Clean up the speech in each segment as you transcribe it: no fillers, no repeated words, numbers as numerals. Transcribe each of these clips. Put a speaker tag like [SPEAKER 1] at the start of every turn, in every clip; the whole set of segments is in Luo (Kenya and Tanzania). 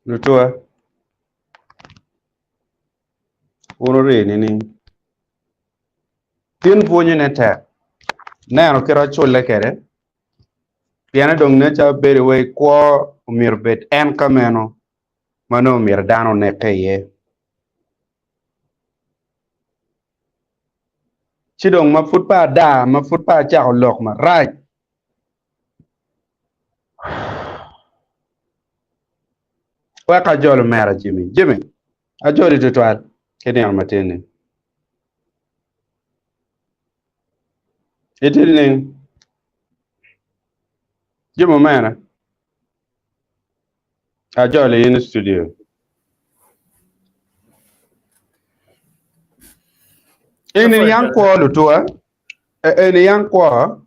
[SPEAKER 1] Lutua. Urore nini. Tin punyo neta. Nano kira chule kere. Piana dong ne cha beri we kwa umir bet en kameno. Mano umir dano neke ye. Chidong ma futpa da, ma futpa cha lok ma right. Waka jolo mera Jimmy. Jimmy. A joli tutwal. Kini al matini. Itini. Jimo mera. A joli in the studio. Ini yang kwa lutua. Ini yang kwa.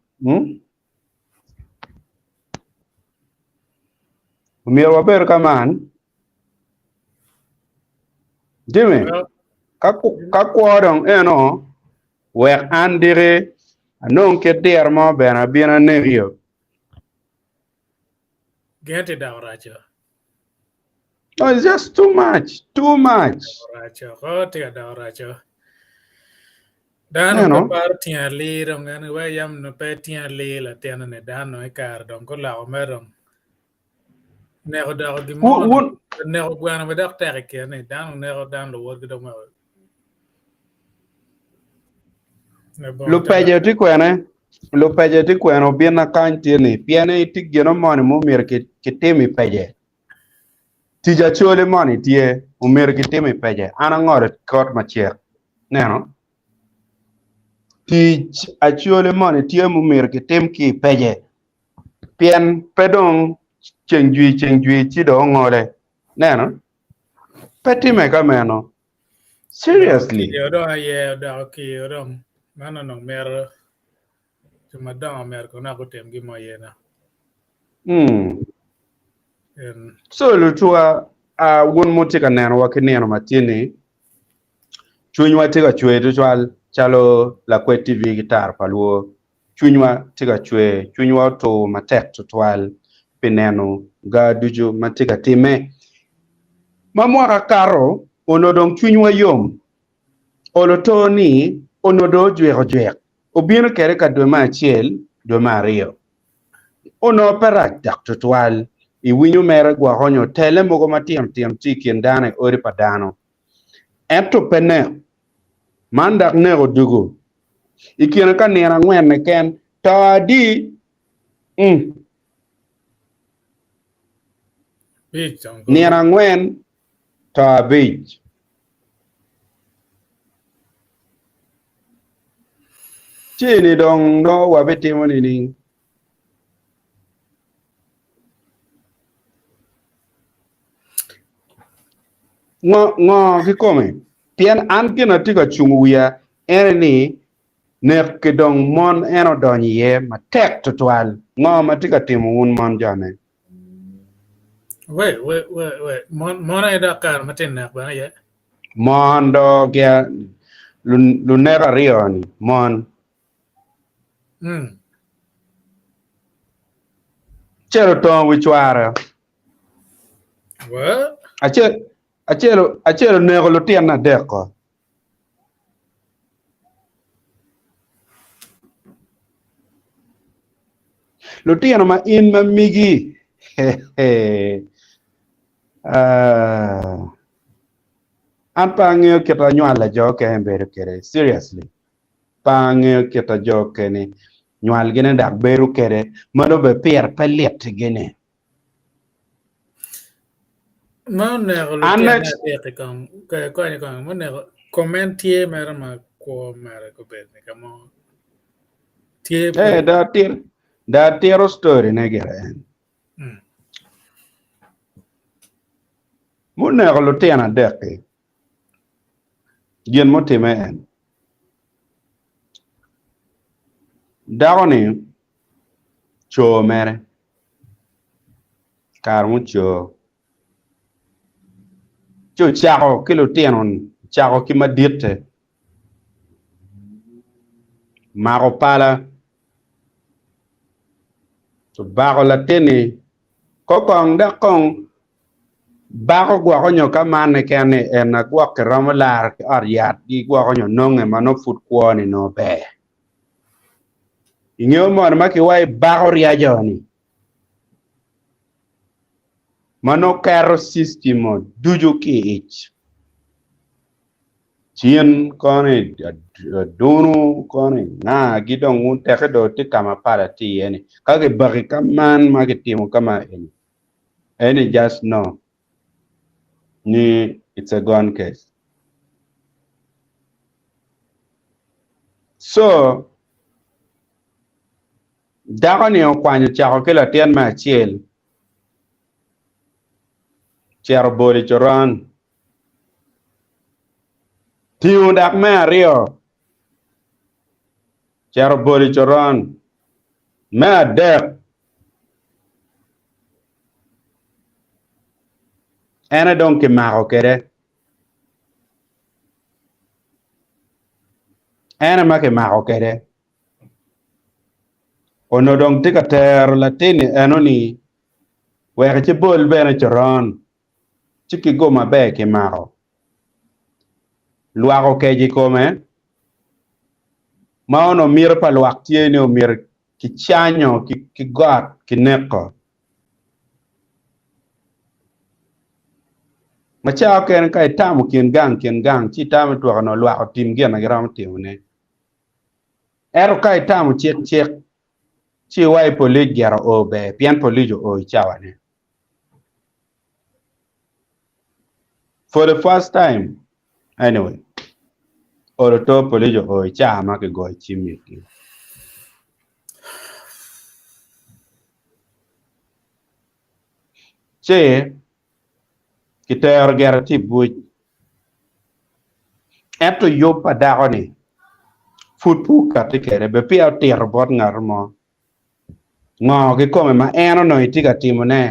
[SPEAKER 1] Umir waber kaman. Jimmy. Kakwa dong eno. Wek andire. Anong ke der mo bena bina negio.
[SPEAKER 2] Get it out, Raja.
[SPEAKER 1] No, it's just too much. Too much.
[SPEAKER 2] Raja, oh, take it out, Raja. Dan ko par tian li dong an we yam no pe tian li la tian ne dan no kar dong ko la o merom. Ne ko da di mo ne ko gwana be dak tere ke ne dan ne ko dan lo wor do mo.
[SPEAKER 1] Lu peje ti kwene. Lu peje ti kwene bien na kan tieni. Piene ti geno moni mo mir ke temi peje. Tija chole moni tie umir ke temi peje. Ana ngore kot ma chiek. Neno. Tij achole moni tie umir ke tem ki peje. Pien pedong chengjui chido ngore. Neno. Peti me kameno. Seriously.
[SPEAKER 2] Yo do ye do ki rom. Mana no mer cuma dong mer ko na ko tem gi mo ye na.
[SPEAKER 1] So lutua won motika neno wakineno matini. Chunywa tiga chwe tuchwal chalo la kwe TV gitar paluo. Chunywa tiga chwe, chunywa to matek tutwal pineno ga dujo matiga time. Mamwaka karo onodong chunywa yom. Oloto ni onodo jwek. Obino kere ka dwema achiel, dwema ariyo. Ono perak dak tutwal. Iwinyo mere gwa honyo tele mogo matiem ti dane ori padano. Ento pene. Mandak nego dugo. Ikiena ka nera ngwen ne ken. Tadi. Nera ngwen. Ta beach. Chini dong no wabete monini. Ngo kikome. Tien an kina tiga chunguya. Eni nek kidong mon eno donyi ye ma tek tutwal. Ngo matiga timu un mon jane.
[SPEAKER 2] Wait. Mon ay Dakar matin nak ba ye?
[SPEAKER 1] Mon do kya lunera rion. Mon. Chero ton wichwara.
[SPEAKER 2] What?
[SPEAKER 1] Achero nego lutien na deko. lutino ma in ma migi an pa ng'eyo keto nywala joke mbere kere seriously pa ng'eyo keto joke ni nywal gine dak beru kere mano be pier paliet gine
[SPEAKER 2] ma nego lutino te kan ma nego comment tie mera ma ko mera ko bet ni kamo tie
[SPEAKER 1] da tiro story ne gere mo nego lutino deke gien motime en dagoni cho mere kar mu cho chako ki lutino chako ki madite mako pala to bago latini kokong da kong bago gwako nyo kamane kene en gwak ramolar ariat gi gwako nyo nonge mano fut kwoni no be ing'eyo mon maki wai bago riajoni mano kero system duju ki ich chien kone dunu kone na gidong un teke do ti kama para ti eni kage bagi kaman magi timo kama eni just know ni it's a gone case so dagoni okwanyo chako kila tien ma chiel chero boli choron tiu dak me ario chero boli choron me adek ene don ki mako kere ene ma ki mako kere ono dong tika ter latini enoni weke chi bol bene choron chiki goma be ki mako luako keji kome ma ono mir pa luak tieni o mir ki chanyo ki got ki neko ma chao ken kai tamu kien gang chi tamu tuwa no luako tim gena gram timune ero kai tamu chek chi wai polit gero o be pian polijo o chawane for the first time anyway oro to polijo o chama ke go chimi che kiter gero ti buj eto yopa dagoni futpu katikere be pia ter bot ngarmo ngo ki kome ma eno no itika timo ne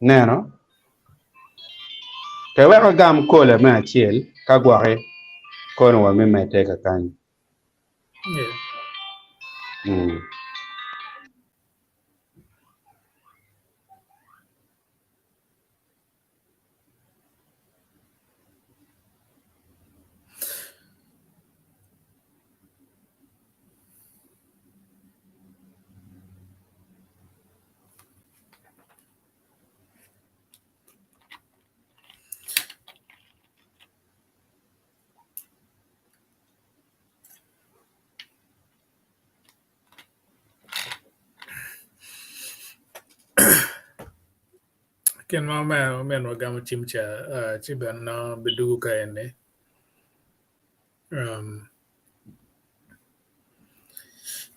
[SPEAKER 1] neno te weka gam kole me achiel ka gwake kono wa mi mete ka kanyo
[SPEAKER 2] ken ma men wagamo chimcha chiban na bedu ka ene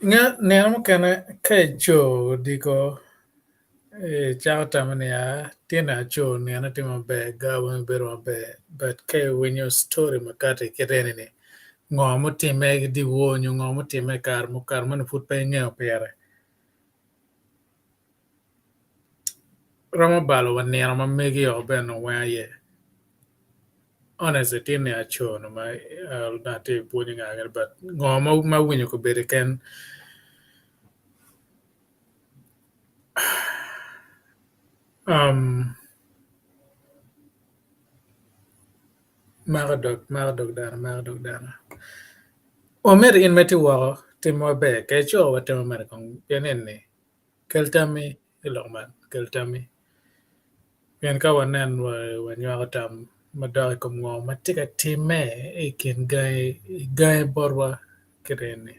[SPEAKER 2] nga neno kana kejo diko chao tamania tina cho nena timo be gawo bero be but ke when your story makate ketene ne ngomo time di wonyo ngomo time kar man fut pe ngeo pere Rama balo wa neno ma megi o beno wa ye honestly tine acho no ma date puni nga but ngomo ma winyo ko bere ken Maradog dana. Omer in meti wako timo be ke cho wa timo mer kong pienen ni keltami ilokman keltami pien ka wanen wa nywa tam madai kom ngo matika time ikin gai borwa kireni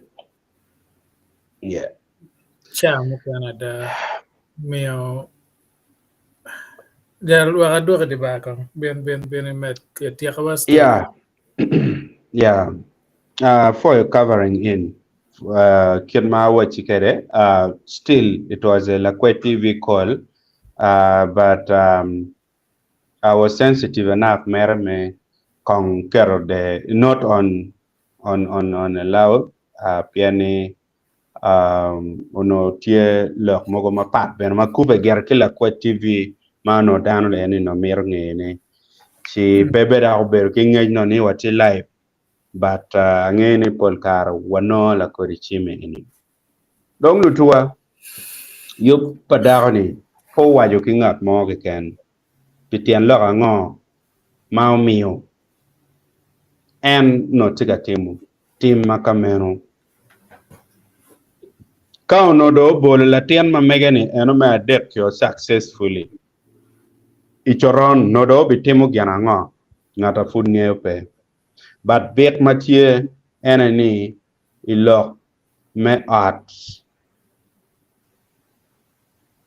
[SPEAKER 1] Yeah.
[SPEAKER 2] chamu Canada mio Jal wa do di ba kong bien met ke tia ka story
[SPEAKER 1] Yeah. Yeah. For your covering in, Kirma Wachikere, still it was a Lakwe TV call, but I was sensitive enough, me conquer the not on a loud, piani, ono tie lok mogo ma pat ben ma kube ger ki Lakwe TV mano dano le ni no mir ngene chi bebe da ober ki ngej no ni wati live but ngene pol kar wano la ko chime ini dong lutua yup padagni po wajo ki ngat mo ke ken pitien lo ngo mao mio en no tiga tim makameno ka no do bol la tien ma megani eno ma dep yo successfully ichoron no do bitimo gyana ngo ngata fud ngeo pe but bet matie enani ilok me art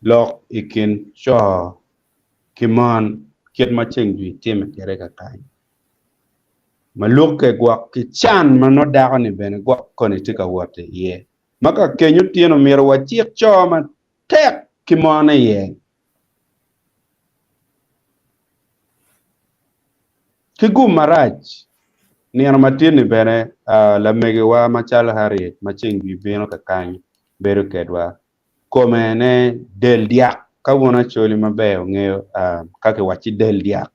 [SPEAKER 1] lok ikin cho kiman kiet ma cheng ju tim kere ka kai maluk ke gwak ki chan mano dago ni ben gwak koni tika wote ye maka kenyu tieno miro wa chiek cho ma tek kimane ye kigu maraj ni ana matini bene la mege wa machal hari macheng ju beno ka kai beru kedwa komene del diak ka wona choli mabe ngeo kake wachi del diak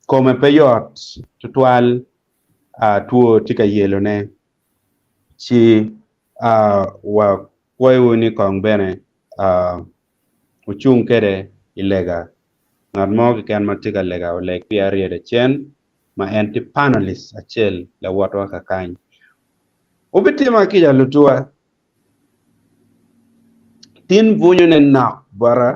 [SPEAKER 1] kome peyot tutwal tuo tika yelo ne chi wa woni kong bene uchung kede ilega ngat mo ke kan matika lega o leg piarie de chen ma anti panelist achel la watwa ka kany ubitima kija lutua tin vunyo ne na bara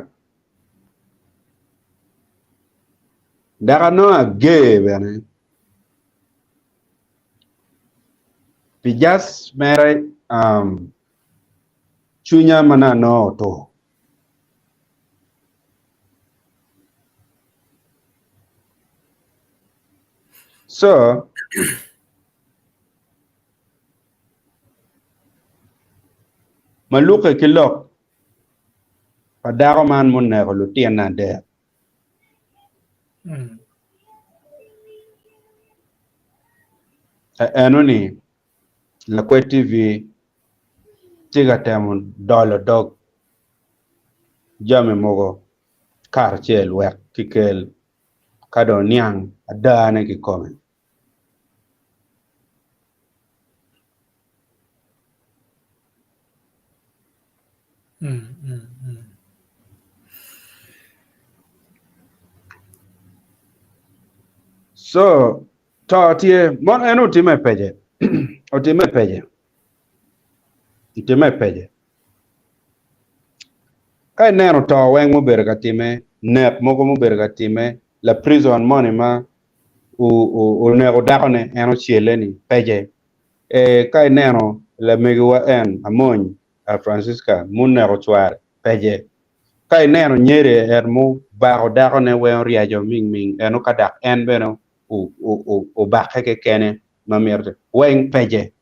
[SPEAKER 1] daga no age bene pijas mere chunya mana no to so maluke kilok padago man mun ne ko lutien na de enoni la Kwe TV tiga temun dolo dog jame mogo kar chel wek kikel kado niang adane ki kome so to tie mon eno time peje o time peje itime peje kai neno to weng mo berga time nep mogo mo berga time la prison money ma u nego dakone eno chieleni peje kai neno la megiwa en amony a Francisca mun nego chwar peje kai neno nyere mu bago dakone we riajo ming eno kadak en beno u bakeke kene mamerte weng peje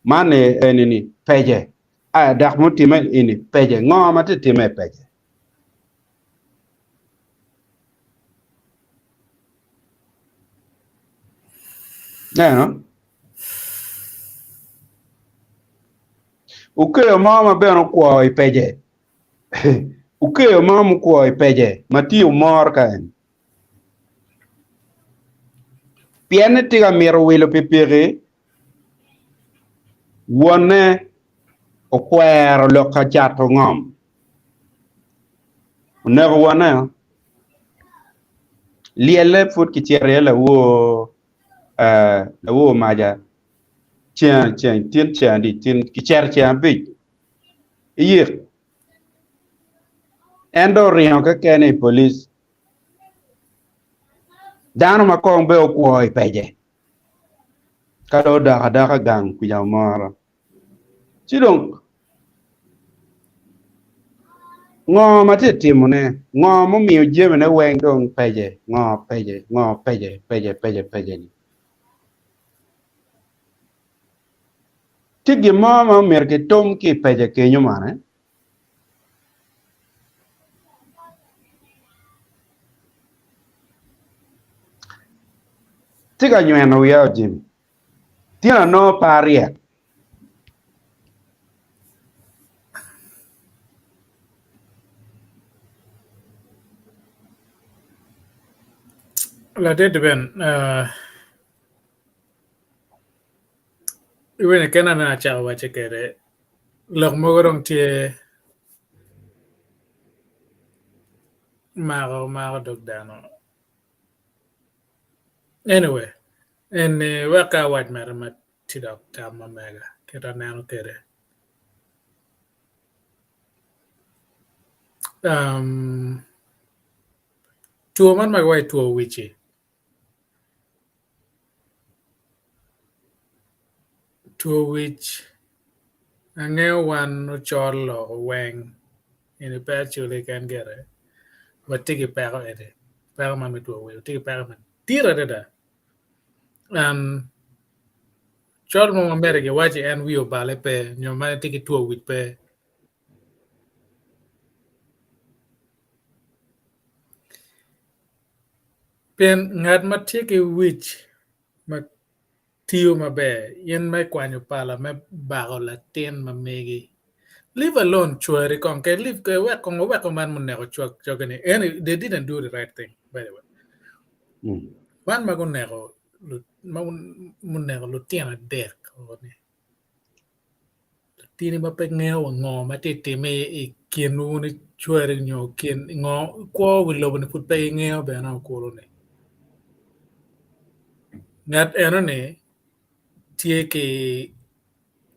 [SPEAKER 1] mane enini peje dak mo time ini peje ngoma te time peje no ukeo mama beno kwa ipeje ukeo mama kwa ipeje mati umor kan piene tiga miro wilo pipiri wone okwero loka chato ngom nego wone liele fut ki tiere la wo maja chèn chèn tien chèn đi tien ki cher chèn bi ye endo riang ka kene police dano ma kong be ko peje ka do da ka gang ku ya mara chidong ngo ma te timone ngo mo mi je me weng dong peje peje ni tigi mama mer ke tom ki peje ke nyumane tiga nywen no ya jim tina no paria
[SPEAKER 2] la det ben iwen kena na cha wa chekere lok mogorong tie mago dog dano anyway en waka wat maramat tidok tamma mega keta nano kere tuo man magwai tuo wichi tuo wich ang'eyo wan no cholo weng in per chule kan gere but tigi pego ede pego man mi tuo wich tigi pego man tira deda chol mo mbere ge wachi en wiyo bale pe nyo man tigi tuo wich pe pen ng'at ma tigi wich ma tiyo maber yen me kwanyo pala me bago latin ma megi leave alone chwere kon ke leave ke wek man mun nego chwak chogani and they didn't do the right thing by the way man magun nego mun nego lutiana dek oni tini ma pe ngeo ngo ma titi me I kienu ni chwere nyo kien ngo ko wi lobo ni put pe ngeo be na ko ni ngat eno ni tie ke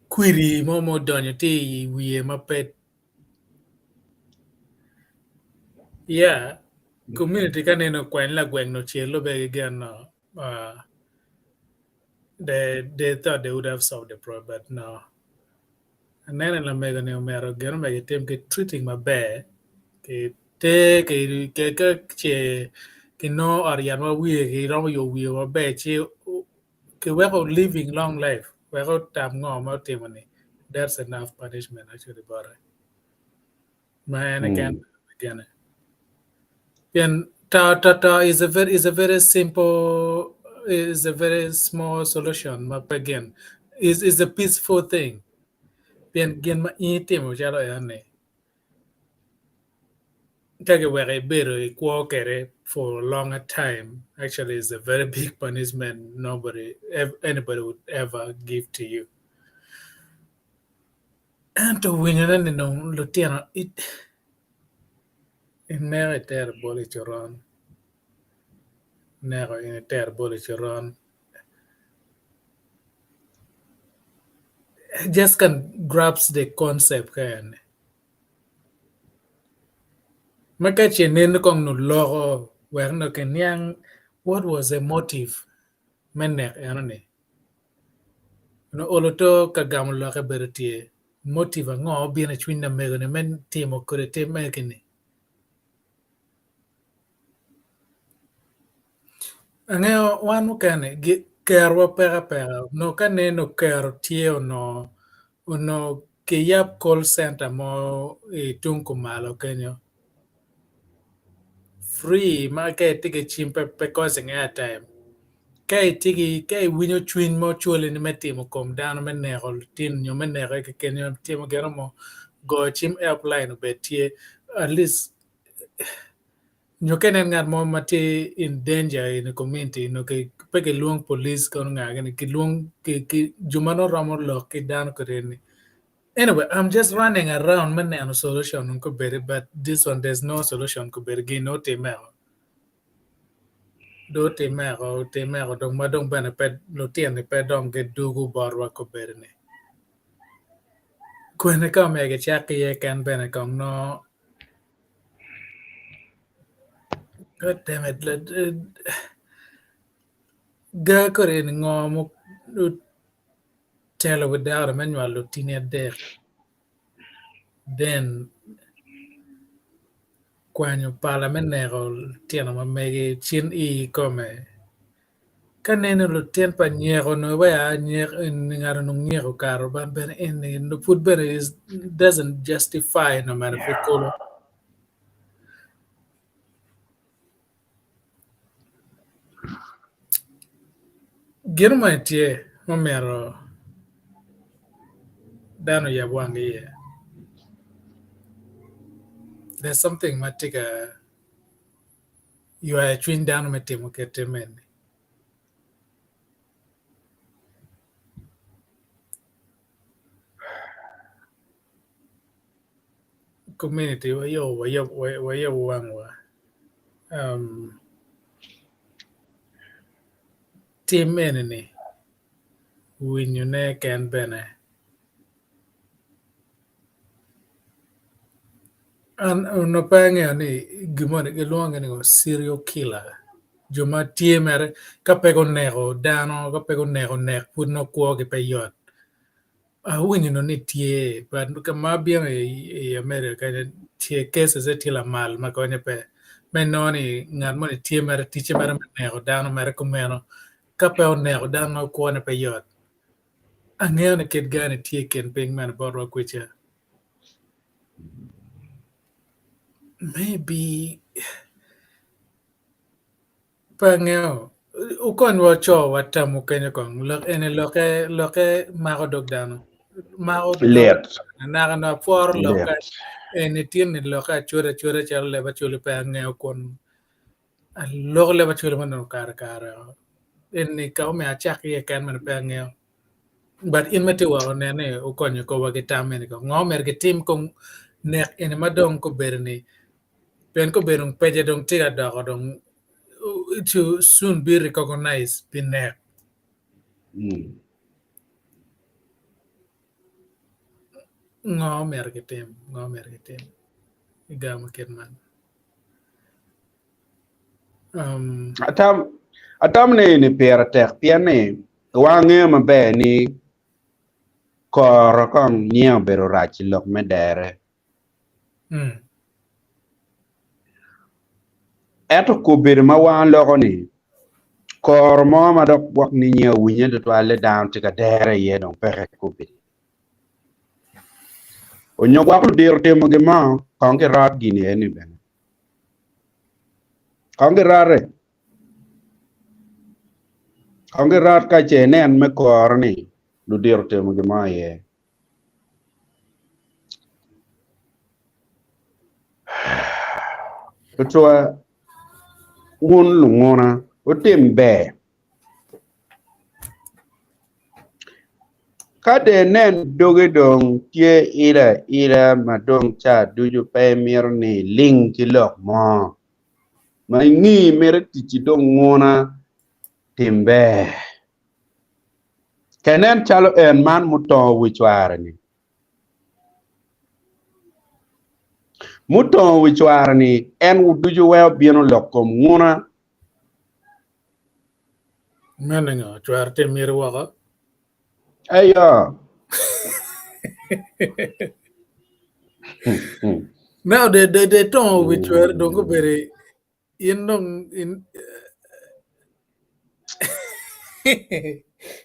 [SPEAKER 2] query mo donyo ti wiye ma pet yeah community ka neno kwen la gweng no chielo be again they thought they would have solved the problem but no and then la mega ne omero gero mega tem ke treating my bad ke te ke che ke no arian wa wiye ke ro yo wiye wa be che ke we go living long life we go tam ngo ma timoni that's enough punishment actually but man again and ta is a very simple is a very small solution but again is a peaceful thing bien gen ma itimo chalo ane take away better equal for a longer time actually is a very big punishment anybody would ever give to you and to win it no lutiano it never terrible it run never in a terrible it run just can grasp the concept can makache nen kong no logo where no kenyang what was the motive menek anone no oloto kagam lo ka bertie motive ngo bi na chwin na mego ne men timo kore te mekini angeo wan kane kerwa pera no kane no ker tie no ke yap call center mo tung kumalo kenyo free ma ke tige chimpe because airtime kai tigi kai winyo chwin mo chole ni metimo kom dano menero tin nyo menero ke kenyo timo gero mo go chim airplane betie at least nyo kenen ngat mo mati in danger in the community no ke peke luong police kon ngagani ki luong ki jumano ramo lo ki dano koreni anyway I'm just running around man no solution but this one there's no solution ko bergi no temel do te mero dong madong bana pe lo tiene pe dong ke dugu borwa ko berne kwene ka mege chaki ye kan bene kong no god damn it ga kore ni ngomu tell without a manual lo tine der then kwanyo parliament nero tiene ma mege chin I come kanene lo tien pa nyero no wa nyer ngaro no nyero karo ban ben in no put ben is doesn't justify no matter if kolo girma tie momero dano ya wangi ye there's something matika you are twin down metimo ketemen community wayo wangwa team enemy win you ne can bene an no pange ni gimone ke luonge ni serial killer joma tie mere ka pego nego dano ka pego nego nek put no kuo ke peyot winyo no ni tie but ka mabien e America tie cases e tila mal ma konye pe menoni ngan mo tie mere tiche mere nego dano mere kumeno ka pego nego dano kuo ne peyot angeo ne kid gane tie ken ping man borwa kwicha maybe pangeo ukon wo cho watamu kenya kong lok ene loke mago dog dano mago dog
[SPEAKER 1] Let.
[SPEAKER 2] naga na por loka
[SPEAKER 1] Let.
[SPEAKER 2] ene tien loka chure chal leba chule pangeo kon lok leba chule man kar ene ka me achak ye kan man pangeo but in mate wa nene ukon ko wage tamene ko ngomer ke tim kong nek ene madong ko berni pen ko berung peje dong tiga dong to soon be recognized binek ngomer ke tem igama ketman
[SPEAKER 1] Atam ni pera tek piane wange mabe ni kor kong nyeo bero rachi lok medere. Eto kubir ma wan loko ni kor mo ma dok wak ni nyeo winye do twale down tika dere ye dong peke kubir. Onyo wak lu dir temo ge ma kongi rat gini eni ben. Kongi rare. Kongi rat ka chenen me kor ni lu dir temo ge ma ye. Ketua un lungona utim be kade nen doge dong tie ira madong cha duju pe mir ni ling ki lok mo ma ngi mere ti dong ngona timbe kenen chalo en man muto wichwar ni muto wichwar ni en duju we bieno lokom ngona
[SPEAKER 2] menenga chwarte mirwaga
[SPEAKER 1] ayo
[SPEAKER 2] now they don't which were don't go very in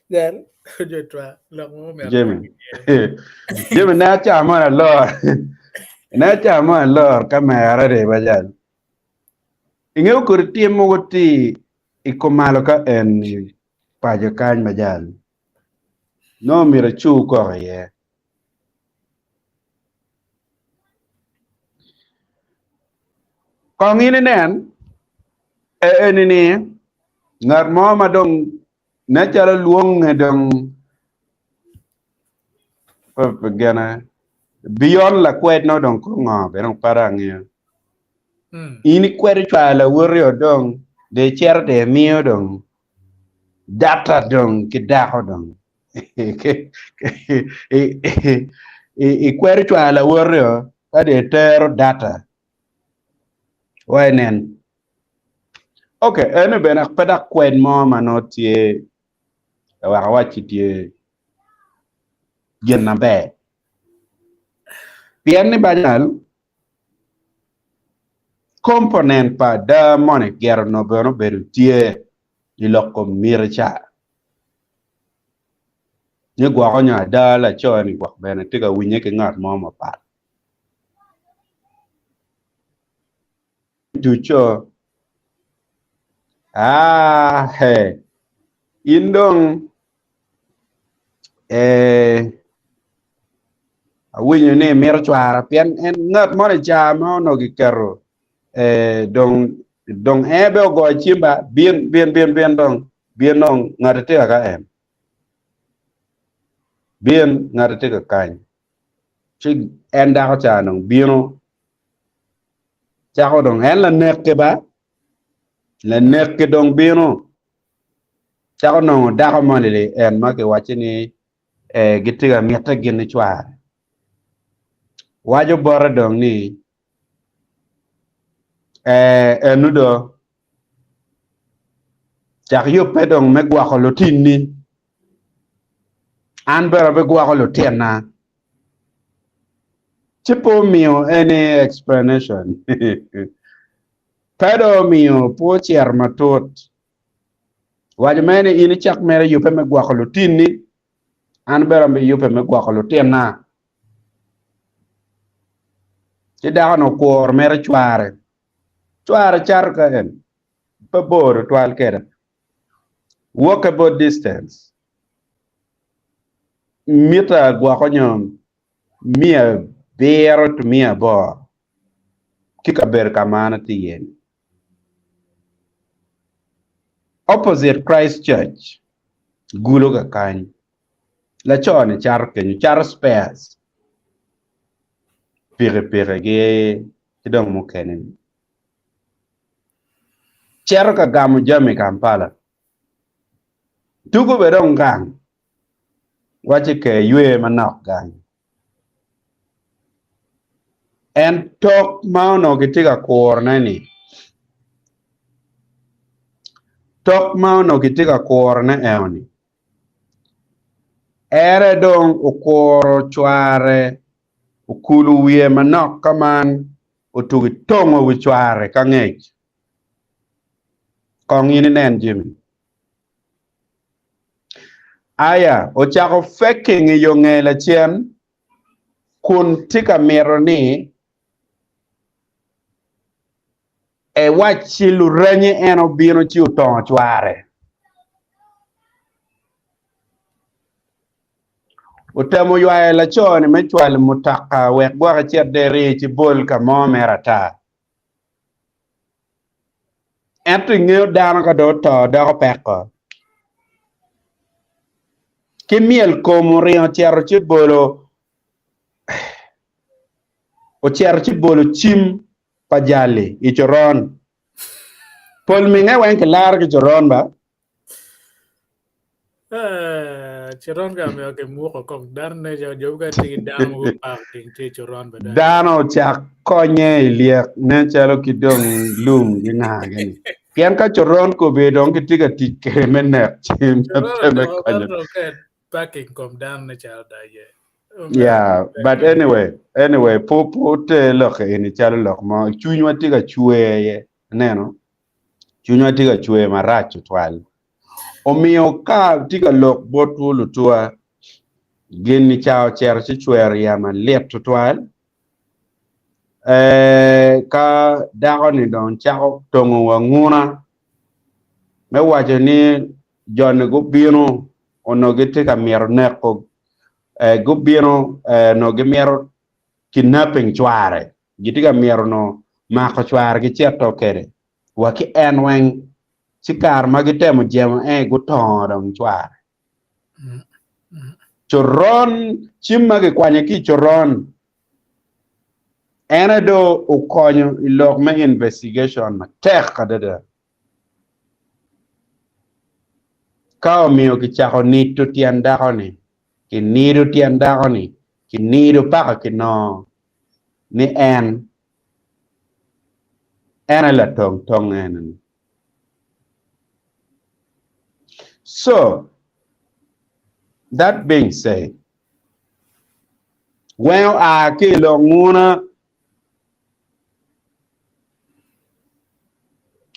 [SPEAKER 2] that jo twa lo mo mer
[SPEAKER 1] Jimmy na chama na lor na chama lor kamera de bajal inge kur tiemo goti ikomalo ka en pajo kan bajal no mira chu ko ye kong ini nen ni ngar mo madong na chala luong dong gana beyond la kwet no dong ko ngo be dong parang ye ini kwet chala woryo dong de cher de mio dong data dong ki dako dong i kwer chwa la worrio ka de tero data wanen okay ene bena pada kwen mo manotie wa wachitie yen na be bien ni banal component pa da money ger no bono beru tie iloko mircha ni gwa ko nya da la cho ni gwa bena tiga winye ke ngat mo ma pa du cho he indong winye ne mircha pian en ngat mo cha mo no gi kero dong ebe go chimba bien dong bien nong ngate ka em bien ngate ka kan chi enda ko cha nong bieno cha ko dong en la nek ke ba la nek ke dong bieno cha ko nong da ko mon le en ma ke wachi ni gitiga miata gin chwa wajo bora dong ni enudo chak yo pedong me gwa ko lotin ni an bera be gwa ko lotin na tipo mio any explanation pedo mio po chier matot wajmene ini chak mere yupe me gwa ko lotin ni an bera me yupe me gwa ko lotin na ti da no kor mere chware char ka en pe bor twal keda walkable distance mita gwa ko nyom mia bero to mia bo kika ber kamana ti yen opposite Christ Church Gulu ka kany la chone char kenyu char spares pire ge kidong mo kenen cher ka gamu jami Kampala tugo be dong gang wache ke yue manok gang en tok mauno gitiga kor nani tok mauno gitiga kor na eoni ere dong ukoro chware ukulu wie manok kaman utugi tongo wi chware kangech kong ini nen Jimmy aya ochako faking yo ngela chien kun tika mero ni e wachilu renye eno bino chi utongo chware utamo ywae la choni me chwal mutaka wek gwaka chiet deri chi bol ka mo merata ento ngeo dano ka do to doko peko kimiel komo rio chiaro chi bolo o chiaro chi bolo chim pajali ichoron pol minge wen ke lar ke choron ba
[SPEAKER 2] choron ga me ke mu ko dar ne jo ga ti dan mu pa ting ti choron ba
[SPEAKER 1] dano chak konye liek ne chalo kidong lum gina gani pian ka choron ko be dong kitiga tike mene chim teme konye
[SPEAKER 2] packing kom dan ne chal da ye
[SPEAKER 1] yeah but anyway te loke ini chalo lok mo chunywa tiga chwe neno chunywa tiga chwe marach twal omiyo ka tiga lok botu lutua gini chao cher chi chwer yama lep twal ka dago ni don chao tongo wanguna me wacho ni jone go bino ono gite ka mier neko go bino no ge miero kidnapping chware gite ka miero no mako chware gi cheto kere waki enwen chikar magitemo jemo go todong chware choron chimma ge kwanye ki choron ene do ukonyo ilok me investigation ma tek kadada ka omiyo kichako nito tiend dakoni kinido tiend dakoni kinido paka kino ni en la tong en. So that being said, when I kill nguna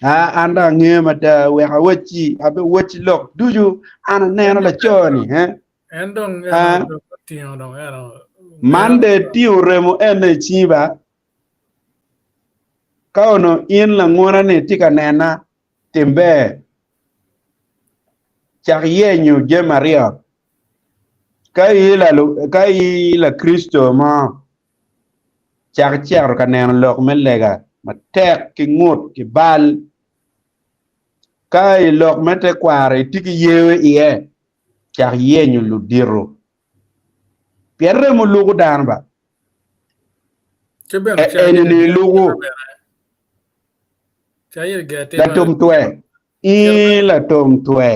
[SPEAKER 1] anda ngemata we hawachi abe wachi look do you ana nena la choni
[SPEAKER 2] endong tio dong
[SPEAKER 1] mande tio remo ene chiba kaono in la nguna ne tika nena timbe charienyu je Maria kai la Kristo ma char ka nena lok melega matek ki ngut ki bal kai lok mete kware tiki yewe iye charienyu ludiro pierre mu lugu danba eni lugu la tom tue la tom tue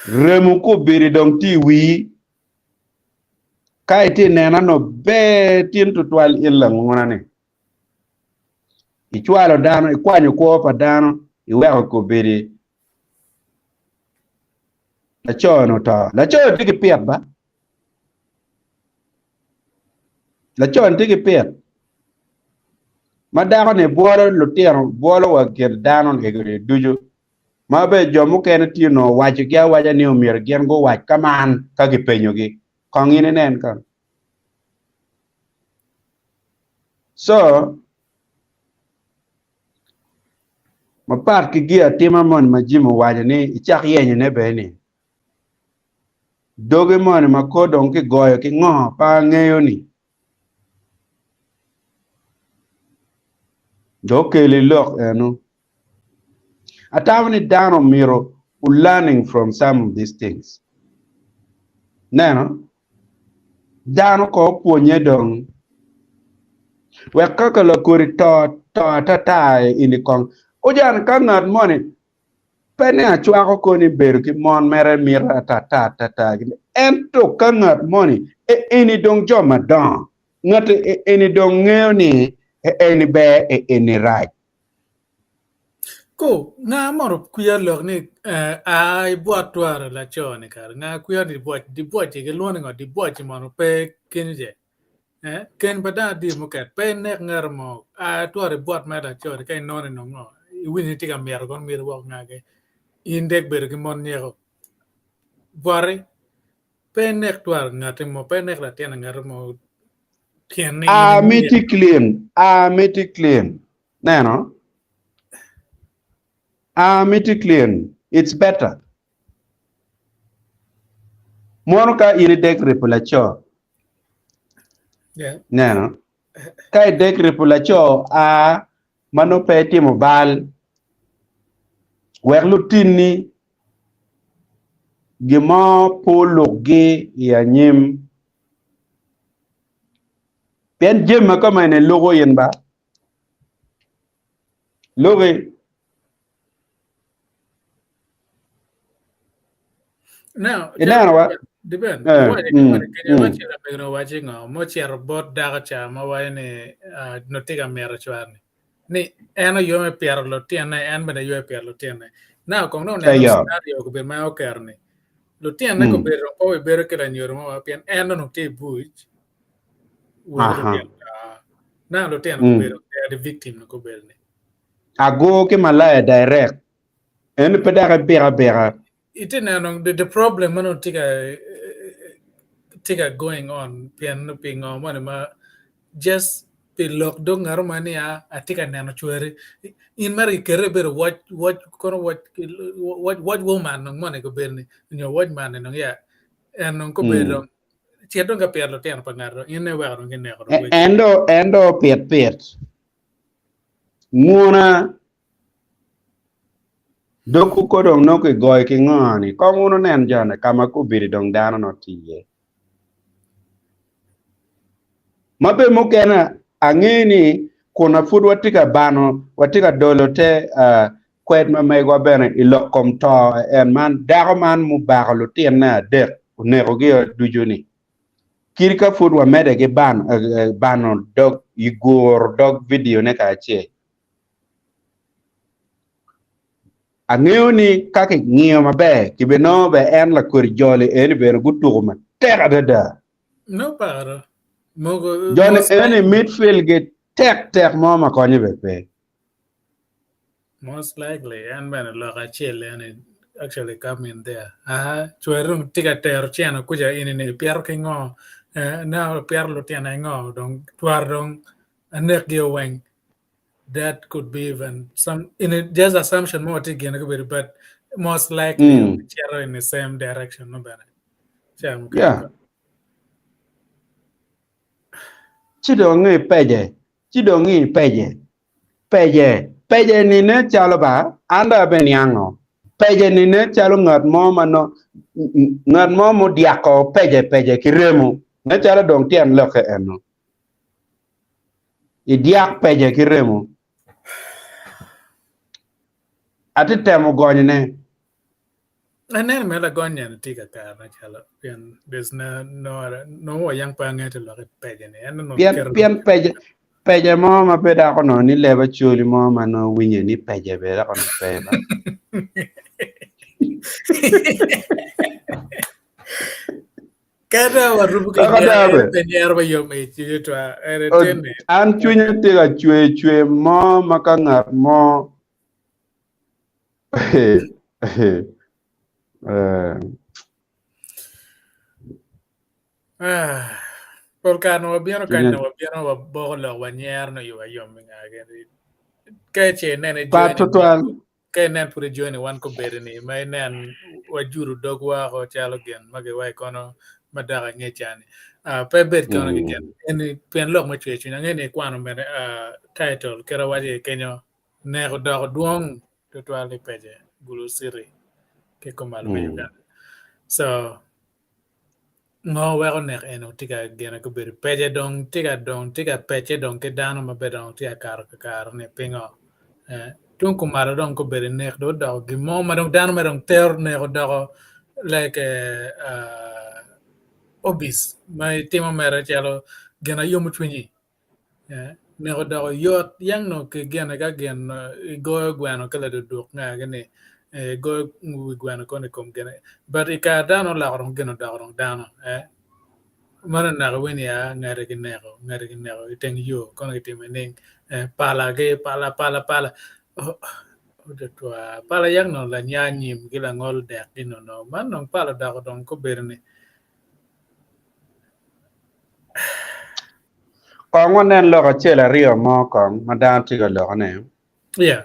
[SPEAKER 1] remu ko biri dong ti wi kai ti nena no be tin tutwal illa ngona ne ichwalo dano ikwanyo ko pa dano iweko ko biri la chono ta la chono tiki piet ba la chono tiki piet madako ne bolo lutero bolo wa ger dano ne duju ma be jomu ken tino wacho kya waja ni umir gen go wach kaman ka gipenyo gi kongine nen kan so mapart ki gia tima mon majimu waja ni ichak yenye ne beni doge mon makodon ki goyo ki ngo pa ngeyo ni dokeli lok eno atawni dano miro learning from some of these things neno dano ko puonye dong we kaka la kuri to tata ini kong ujan ka ngat moni pene achwako ko ni beru ki mon mere mira tata ento ka ngat moni ini dong joma don ngat ini dong ngeo ni ini be ini right
[SPEAKER 2] ko nga moro kuya lok ni ai buat tuar la chone kar nga kuya di buat ke luon ngo di buat mano pe kinje ken bada di muket pe nek ngar mo tuar buat ma da chone kai non no ngo wini tiga mer gon mir wok nga ke indek ber ki mon nyego bore pe nek tuar ngate mo pe nek la tiana ngar mo tiene
[SPEAKER 1] miti clean neno miti clean it's better mono ka iri dek repulacho neno kai dek repulacho mano peti mobile werlutini gima pologe ya nyim pen jema kama ene logo yenba logo
[SPEAKER 2] now
[SPEAKER 1] what
[SPEAKER 2] depend what you watching mo chier bot daga cha ma wayne no tiga mer chwarni ni eno yo me pier lo tiene en bene yo pier lo tiene now con no ne scenario ko be ma okerni lo tiene ko be ro o be ke la nyoro ma pien eno no te buj now lo tiene ko be the victim ko be ne
[SPEAKER 1] ago ke malaya direct en pedara bera
[SPEAKER 2] no the problem no tiga going on pien no ping on ma just be lock dong ngaro mani atika nano chwere in mari kere ber what woman no mane ko berni nyo what man no ya en no ko ber chiedo ga perlo tian pa ngaro in ne waro ngene ko
[SPEAKER 1] endo piet nguna doku ko dong no ko goy ki ngani ko nguno nen jana kama ko biri dong dano no tiye mabe mokena angeni kuna food watika bano watika dolo te quét mà mày qua bên này ilok kom to en man dago man mu bagalo tien na dek ne ko ge du juni kirka food wa mede ke ban on dog igor dog video ne ka che angeo ni ka ke ngio mabe ki be no be en la kur jole en be gutu ma tera da
[SPEAKER 2] no para mogo
[SPEAKER 1] jone en midfield get tek mama ko ni be
[SPEAKER 2] most likely and when look at chill and it actually come in there chuerum tiga ter chiano kuja in pier ke ngo now pier lo tiana ngo dong tuar dong anek ge weng that could be even some in it just assumption more again but most likely chiaro in the same direction no better cham
[SPEAKER 1] yeah chidongi peje ni ne chalo ba anda ben yango peje ni ne chalo ngat mo mano ngat mo mo diako peje kiremu ne chalo dong tian loke eno I diak peje kiremu ati temo gonye ne
[SPEAKER 2] and then me la gonya tika ka na chala there's no young pang to look at peje ne and no
[SPEAKER 1] pian peje mo ma peda kono ni leba chuli mo mano winye ni peje be la kono peba
[SPEAKER 2] kada warubu ke nyar ba yo me chi to eretene
[SPEAKER 1] an chunya tiga chwe mo makangar mo
[SPEAKER 2] porque no bien wa bolo wa nyar no yo me ngage ke che nene
[SPEAKER 1] tutwal
[SPEAKER 2] ke nen pure join one ko berni may nen wa juru dog wa ko chalo gen mage wa kono madaga ngechani pe bet kono gen en pen lok ma chwe chunya ngene kwano me title kera waje kenyo ne ko dwong tutwal Pece Gulu City ke kumalo Uganda so no wa nek eno tiga gena ko ber Pece tiga Pece dong ke dano ma bedon tiga kar ne pingo tung kumalo dong ko ber nek do gi mo ma dong dano ma dong ter ne do like obis mai timo mera chalo gena yomu twinji ne do yot yang no ke gena ga gen go gwano kala do nga gene go gwano kono kom gene but ka dano la ron geno dano mana na wen ya ngare ginero iteng yo kono itimening pala pala yang no la nyanyim gila ngol dek dino no man no pala da don ko berni
[SPEAKER 1] kon nen lo ka chela rio mo kon madan ti ga lo ne
[SPEAKER 2] yeah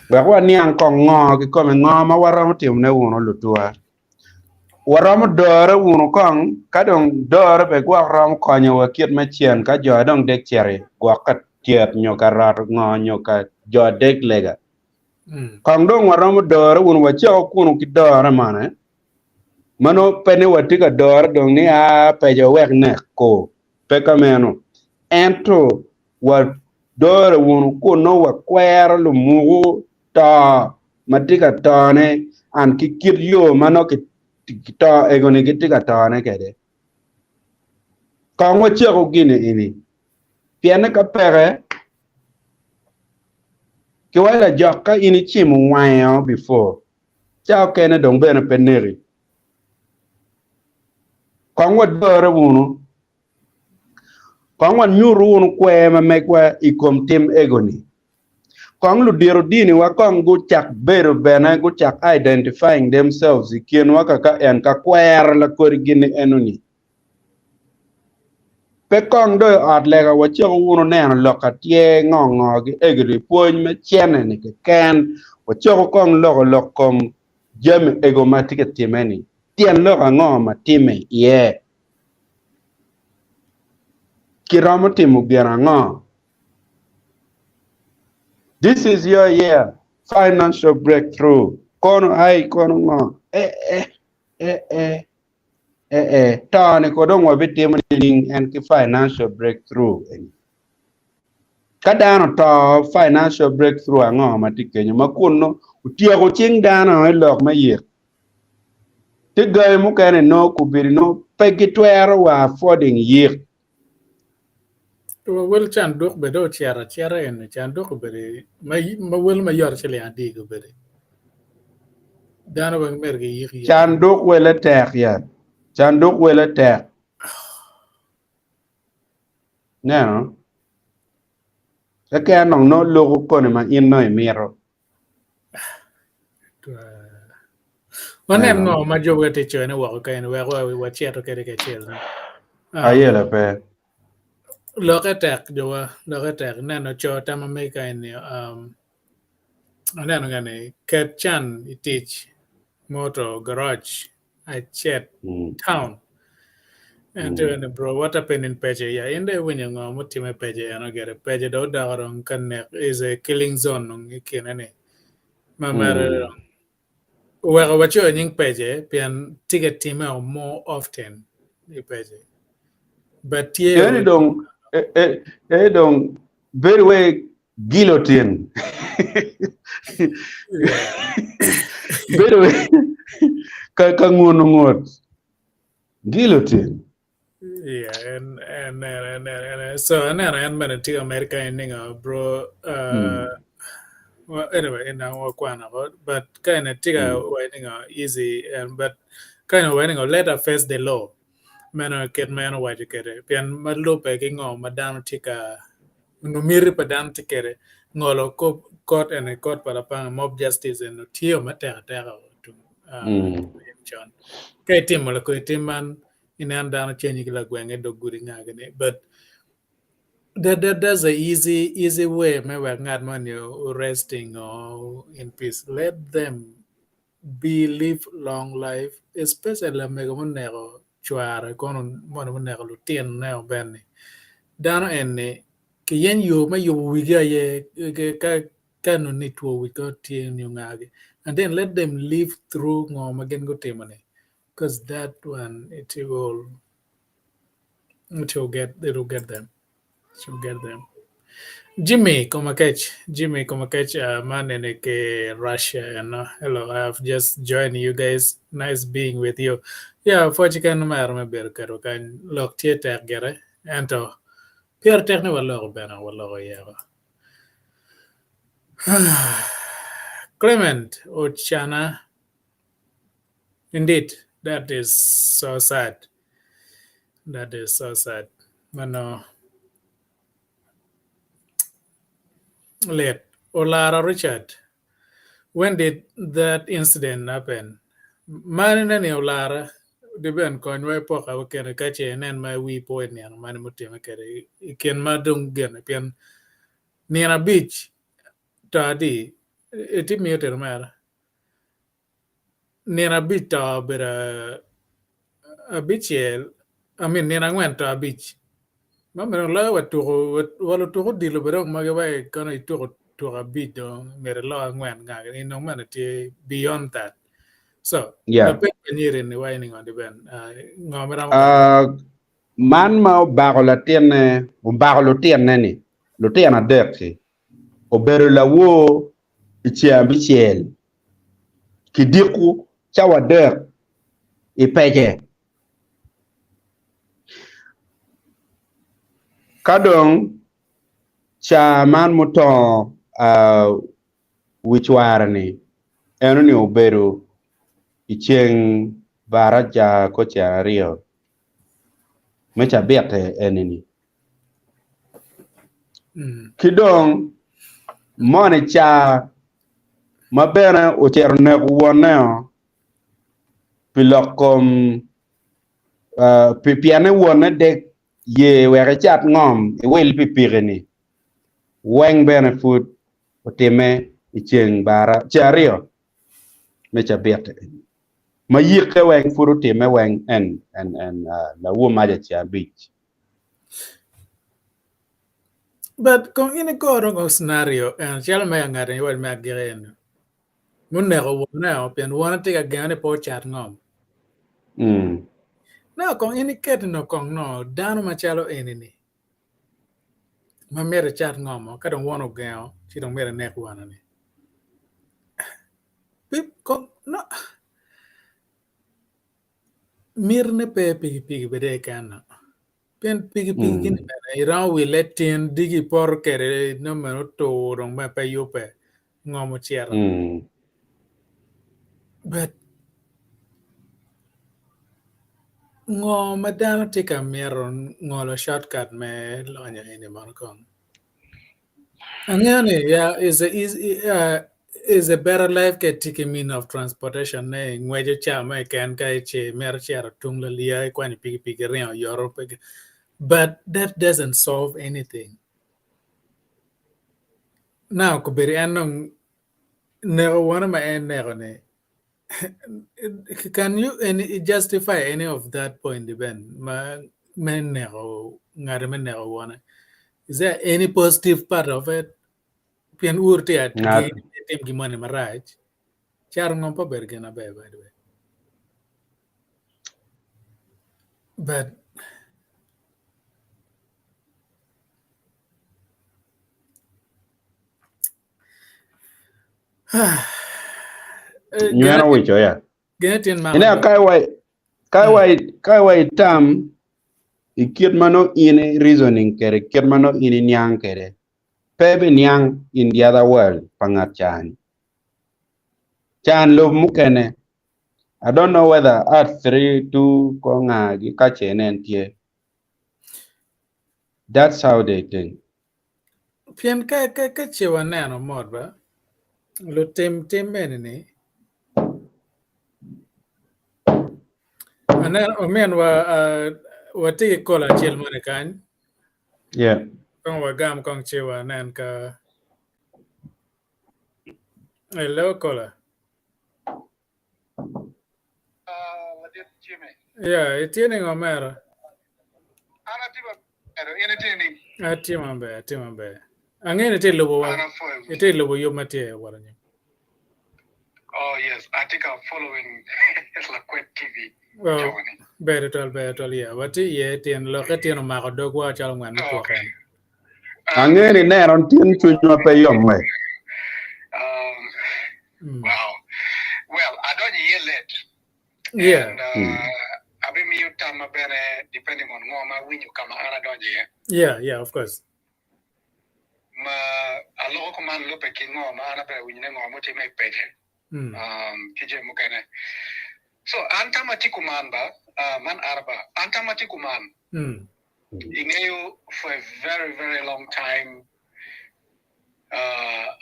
[SPEAKER 1] wa niang kon ngo ki ko ngo ma waro tim ne uno lutua waram dore uno kon kadong dore be gwa ram konyo wa kiet ma chien ka jo dong dek chere gwa ka tiet nyo ka rat ngo nyo ka jo dek lega kon dong waram dore uno wa cho kuno ki dore mane mano pene watika dore dong ni Pece wek ne ko pe kameno ento wa dore uno kuno wa kwero lu mugu ta matika tane an ki kit yo mano ki to egoni gitika tane kede kongo chego gine ini piene ka pere ki wala jokka ini chimu wayo before chao kene dong bene peneri kongo dore wunu kongo nyuru wunu kwe ma mekwa ikom tim egoni kong lu diro dini wa kong gu chak bero bena gu chak identifying themselves ikien wa ka en ka kwer la kor gini enoni pe kong do at lega wa che uno neno loka tie ngongo gi egri poin me chene ni ke ken wa che kong lok kom jem ego matike timeni tien loka ngoma time ye kiramo timu biara ngo. This is your year, financial breakthrough. Kono ai kono ngo. Tani kodong wa bitim ning and ki financial breakthrough. kadano to financial breakthrough ango matikeño makuno utiego ching dano e lok mayek tigaye mukene no kubiri no pegitwero wa affording yek
[SPEAKER 2] Well, chan duk bedo chiara en chan duk beri ma wel ma yor chile adi go beri. Dano bang merge yiki.
[SPEAKER 1] chanduk wele tek ya chanduk wele tek no eke no no logo kone ma in no emiro
[SPEAKER 2] Manen ngo ma jogo te chene wa ka en wa chiato kere ke chel.
[SPEAKER 1] ayela pe
[SPEAKER 2] Loketek jowa loketek neno cho tama me ka en neno gane ket chan itich moto garage I chat town. And bro, what happened in Pece? Yeah, in the winning on what team Pece and I get a Pece do down connect is a killing zone on Kinane. Mamma, well, what you're in Pece, pian ticket team or more often, Pece. But
[SPEAKER 1] eni dong very way guillotine very way ka ngot guillotine
[SPEAKER 2] yeah, and so and then I'm gonna take America ending bro. Well, anyway, in our Kwana, but kind of take a waiting easy and but kind of waiting let her face the law. Man, get man white get it. Pian Madlo pegging on Madame Tika no mirri padan tikere ngolo court and a court palapang mob justice and tio matera to John. Kay tim wala ko timan inan dana chenyi la gwenge do guri ngagane but that's a easy way maybe ngad man you resting or in peace let them be live long life especially mega monero chuara kono monero lutien neo bene dano enne ke yen yo ma yo wiga ye ka no nitwo we got tien yo ngage and then let them live through ngom again go temane because that one it'll get them Jimmy Komakech man in Russia and hello I've just joined you guys nice being with you yeah for chicken mar me ber karo kan lok theater gere ento Pierre Techno wallo bena wallo yeah Clement Ochana indeed that is so sad mano late Olara Richard when did that incident happen man ni Olara the ben kon we po ka ken ka che nen ma wi po ni an man mutima kere ken ma dong gen pian Nina Beach tadi iti mute mara Nina Beach ta bera a beach yel I mean Nina went to a beach Mamma la walo to di lo bero ma ga kana to a beach do mere la ngwan ga ni no man ti beyond that so the
[SPEAKER 1] yeah
[SPEAKER 2] pen ni ni waiting on the ben ngomera ma
[SPEAKER 1] man ma bago la tiene bago lo tiene ni lo tiene dek o bero la wo bichiel kidiku chawa dek ipeje kadong cha man muto wichwarani eno ni obero icheng baraja ko cha rio mecha bete enini kidong mone cha mabere o cherne woneo pilokom pipiane wone de ye were chat ngom e wel pipireni weng benefit oteme icheng bara chario mecha bete ma yike weng furu time weng en la wo ma cha beach
[SPEAKER 2] but kung ini ko rong scenario and chalo may ngare ni wal magireno munero wona pian wona tiga gane po chat ngom no kung ini ket no kung no dano machalo enini ma mere chat ngomo ka don't want to go she don't mere neck one ani pip ko no mir ne pe pigi bede kana pen pigi gini bana iran we let in digi por kere no mano to rong ma pe yope ngomo chiara but ngo madano tika miron ngolo shortcut me lonya ini markon angane yeah is a better life ke tiki mean of transportation ne ngweje cha me kan kai che mer chera tung la lia kwani pigi rien Europe but that doesn't solve anything now ko beri anong ne one ma en ne can you justify any of that point even ma men ne ngare men ne one is there any positive part of it pian urti at game tem gimane maraj char ngom pa bergena by the way but
[SPEAKER 1] Nyana wicho ya.
[SPEAKER 2] Genetin ma.
[SPEAKER 1] Ina kai wai tam ikiet mano in reasoning kere kiet mano in nyang kere. Pebe nyang in the other world pangat chan. Chan lo mukene. I don't know whether at 3-2 konga gi kache nentie. That's how they think.
[SPEAKER 2] Pian ka chewa nano mod ba. Lo tem menini. Ana omen wa tiki kola chel mone kan.
[SPEAKER 1] Yeah.
[SPEAKER 2] Kong wa gam kong chewa nan ka. Hello kola. Yeah, tiene ngomera.
[SPEAKER 3] Ana tiba pero ene tiene.
[SPEAKER 2] Timambe. Angene te lobo yo mate waranya.
[SPEAKER 3] Oh yes, I think I'm following Lakwet TV.
[SPEAKER 2] Well, better yeah. What ye tien lo ka tien ma ko dogwa chal ngwan ko kan.
[SPEAKER 1] Angene ne ron tien chunywa pe yomme.
[SPEAKER 3] Wow. Well, I don't hear it.
[SPEAKER 2] Yeah.
[SPEAKER 3] And abi mi utama bere depending on ngoma winyu kama ana donje.
[SPEAKER 2] Yeah, of course.
[SPEAKER 3] Ma alo ko man lo pe ki ngoma ana bere winyu ngoma ti me Pece. Kije mukene. So antamatiku man ba man arba antamatiku man. Ingeyo for a very, very long time.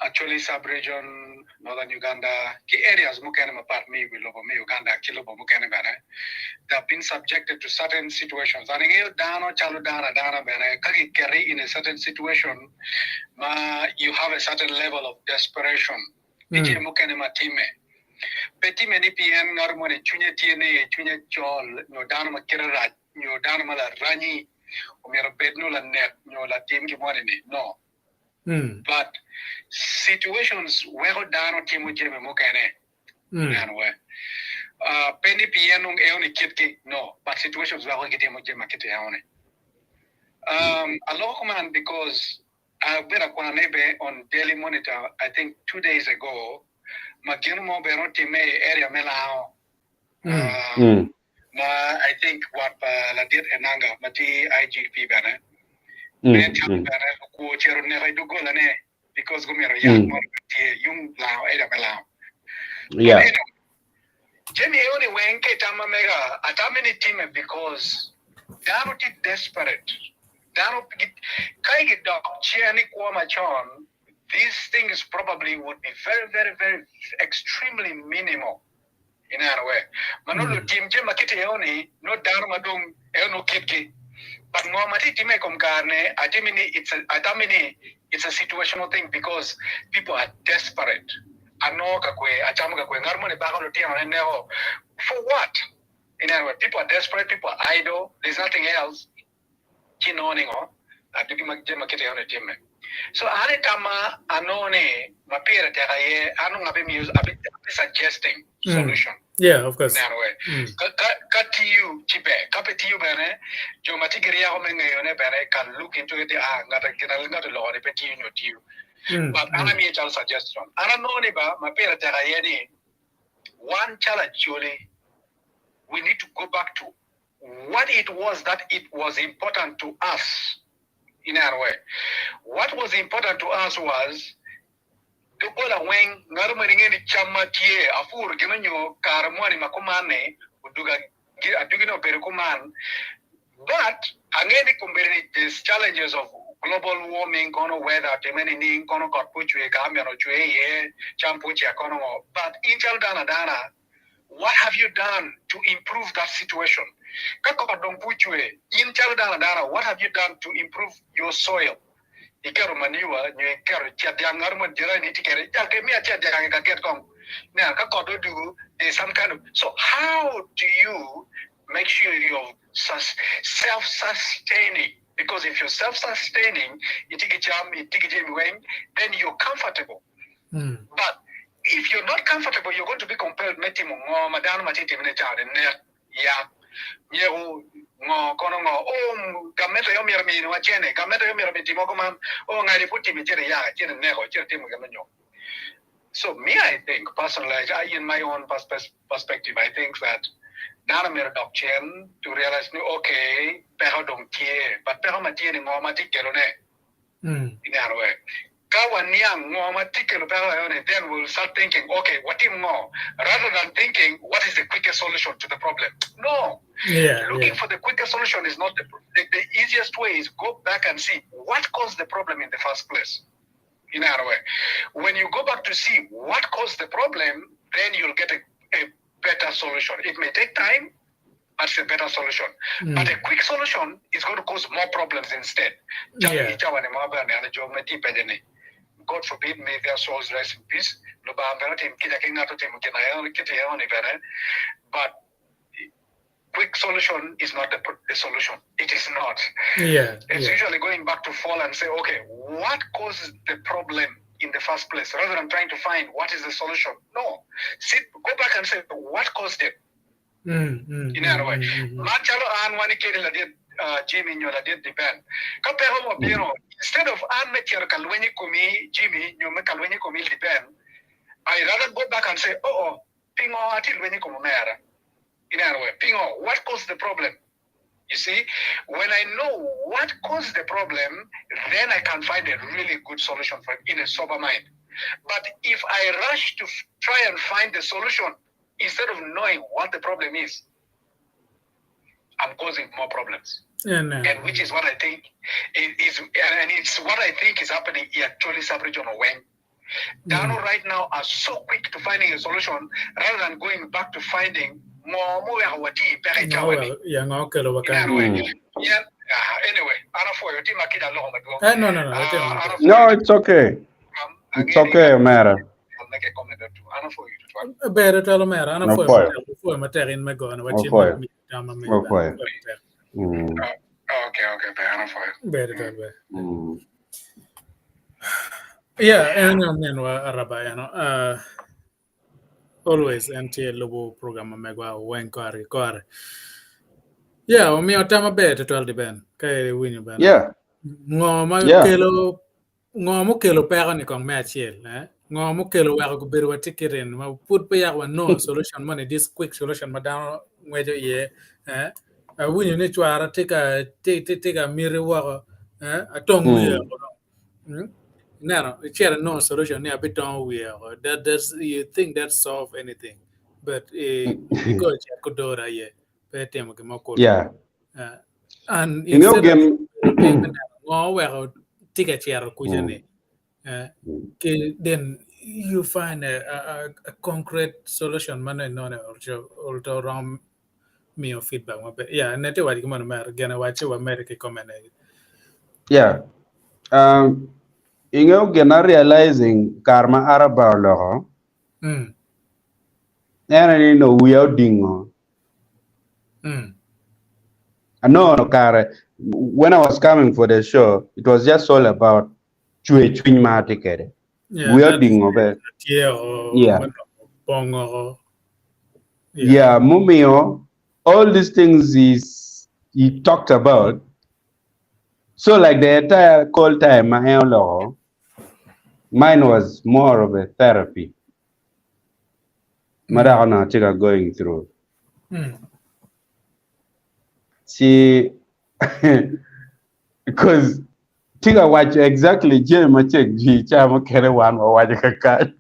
[SPEAKER 3] Actually, sub-region, northern Uganda, key areas mukene apart me with lobo me Uganda, kilobo mukene bana. They've been subjected to certain situations. And ingeyo dano chalo dana bana kaki carry in a certain situation, you have a certain level of desperation. Kije mukene matime. Peti meni pien normone chunya tiene chunya chol no dano makira raj no dano mala rani umero bedno la net no la team gimone no. But situations where dano timu jeme mukene nanwe penny pienung eoni kitki no but situations where we get timu jeme kiti haone a man because I've been on Daily Monitor I think 2 days ago magino bero time area melao I think what la dit enanga mati IGP bana because yung lao area melao
[SPEAKER 1] yeah
[SPEAKER 3] Jenny only when Ketama Mega atamini team because Dano desperate. Dano Kaigi dog Chiani Kwamachon. These things probably would be very, very, very extremely minimal in our way. Manolo team Jim Makitioni, no Darmadum, Eno Kitki. But Momati Timekom Garne, it's a situational thing because people are desperate. For what? In other words, people are desperate, people are idle, there's nothing else. So Aritama Anone Mapira Teraye Anung Abim suggesting solution.
[SPEAKER 2] Yeah, of course.
[SPEAKER 3] Ka tiu chipe, ka pe tiu bene, jo matigiri ya homenge yone bene can look into it ngata kinal ngata lo ne pe tiu no tiu. But ana mi chal suggestion. Ana no ni ba ma pera tera yeni. One challenge actually we need to go back to what it was that it was important to us in our way. What was important to us was Dukola weng ngarumaringeni chama tie afur gimanyo karamwani makumane uduga adugino perikuman. But angeni kumbiri these challenges of global warming kono weather temeni ning kono korpuchwe kamero chwe ye champuchi kono. But inchal dana what have you done to improve that situation? Kako dongpuchwe inchal dana what have you done to improve your soil? Ikero maniwa nyo ikero chiadiangar mo dira ni tikere jake mi chiadiang ka get kong na ka kodo do some kind of. So how do you make sure you're self-sustaining? Because if you're self-sustaining, then you're comfortable. But if you're not comfortable, you're going to be compelled So me, I think personally, in my own perspective, I think that Nana Merodokchen to realize okay, pero don't care, but pero matini ngomati kelone. In that way. Then we'll start thinking, okay, what is more? Rather than thinking, what is the quickest solution to the problem? No. Looking for the quickest solution is not the easiest way is go back and see what caused the problem in the first place. In that way. When you go back to see what caused the problem, then you'll get a better solution. It may take time, but it's a better solution. But a quick solution is going to cause more problems instead. God forbid, may their souls rest in peace. But quick solution is not the solution. It is not. It's usually going back to fall and say, okay, what causes the problem in the first place, rather than trying to find what is the solution. No, go back and say what caused it. In other way, Machalo and one kid did Jimmy Nyola did depend. Instead of Anmetir Kalweni Kumi, Jimmy, you make Kalweni Kumi depend. I rather go back and say, Pingo Atil Weni Kumera. In other way, Pingo, what caused the problem? You see, when I know what caused the problem, then I can find a really good solution for it in a sober mind. But if I rush to try and find the solution instead of knowing what the problem is, I'm causing more problems. And which is what I think is, and it's what I think is happening actually sub-regional when Dano right now are so quick to finding a solution rather than going back to finding more anyway,
[SPEAKER 2] No,
[SPEAKER 1] it's okay. It's okay, Mara.
[SPEAKER 2] Better tell me, I know for material me go and what you
[SPEAKER 1] Okay,
[SPEAKER 2] better tell me. Yeah, and Araba, always until lobo program megwa wen kore. Yeah, o mi otama better to the ben. Kay win ben.
[SPEAKER 1] Yeah.
[SPEAKER 2] Ngoma kelo pera ni kong matchel, ngoma kelo wa go beru tikirin ma put pe ya no solution money this quick solution madam wejo ye win ni chwara take a mirror wa a tongue ye no no solution near bit on we that's you think that solve anything but because you could do that ye
[SPEAKER 1] Yeah.
[SPEAKER 2] and instead of take a chair then you find a concrete solution man no also around me or feedback yeah and that's what you want to again watch you America comment
[SPEAKER 1] Yeah. Gena realizing karma araba logo. And I know we are dingo. No, Kare. When I was coming for the show, it was just all about chewing my ticket. We are dingo.
[SPEAKER 2] Yeah.
[SPEAKER 1] Yeah, Mumio, all these things he talked about. So like the entire call time, mine was more of a therapy. Madagana chica going through. She because Tiga watch exactly Jim check G Chama Kere one or Wajaka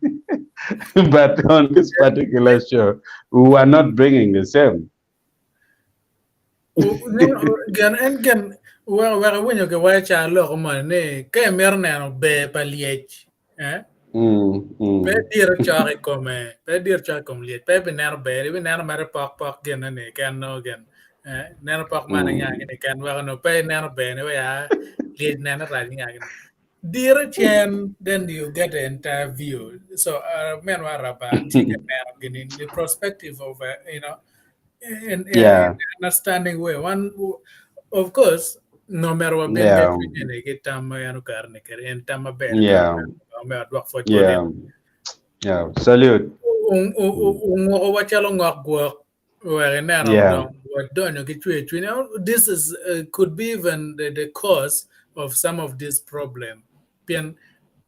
[SPEAKER 1] but on this particular show, we are not bringing the same.
[SPEAKER 2] Gan when you go watch a look man, came no be paliage. Pe dir chari come, pe dir chari come liet, pe benar be, even nano matter pak gen and can no again. Nano pak man and can well no pay nano be, no ya lead nano riding again. Dear Chen, then you get the entire view. So, men were about take in the perspective of, in
[SPEAKER 1] Yeah,
[SPEAKER 2] understanding way. One, of course, no matter what Ben get
[SPEAKER 1] yeah,
[SPEAKER 2] get tam yanu karniker and tama ben
[SPEAKER 1] yeah,
[SPEAKER 2] work for Jonin.
[SPEAKER 1] yeah, yeah. Salute.
[SPEAKER 2] Wachalo ngak work where nano
[SPEAKER 1] Yeah.
[SPEAKER 2] dong what don't you get you know this is could be even the cause of some of this problem. Bien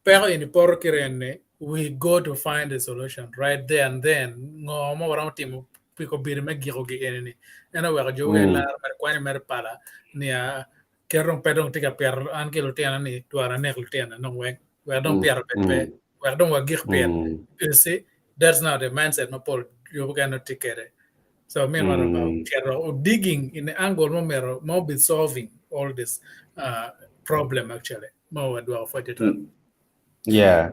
[SPEAKER 2] pero in porkirene we go to find a solution right there and then no mo around team pico bir me giro gi eneni ena wa jo we la mer kwani mer pala ni a kerong pedong tika per an ke lutiana ni tuara nek lutiana no we don't per pe we don't wa gir per you see that's not the mindset no pol you cannot take it so me what about digging in the angle mo mero mo be solving all this problem actually mo wa do for it
[SPEAKER 1] Yeah.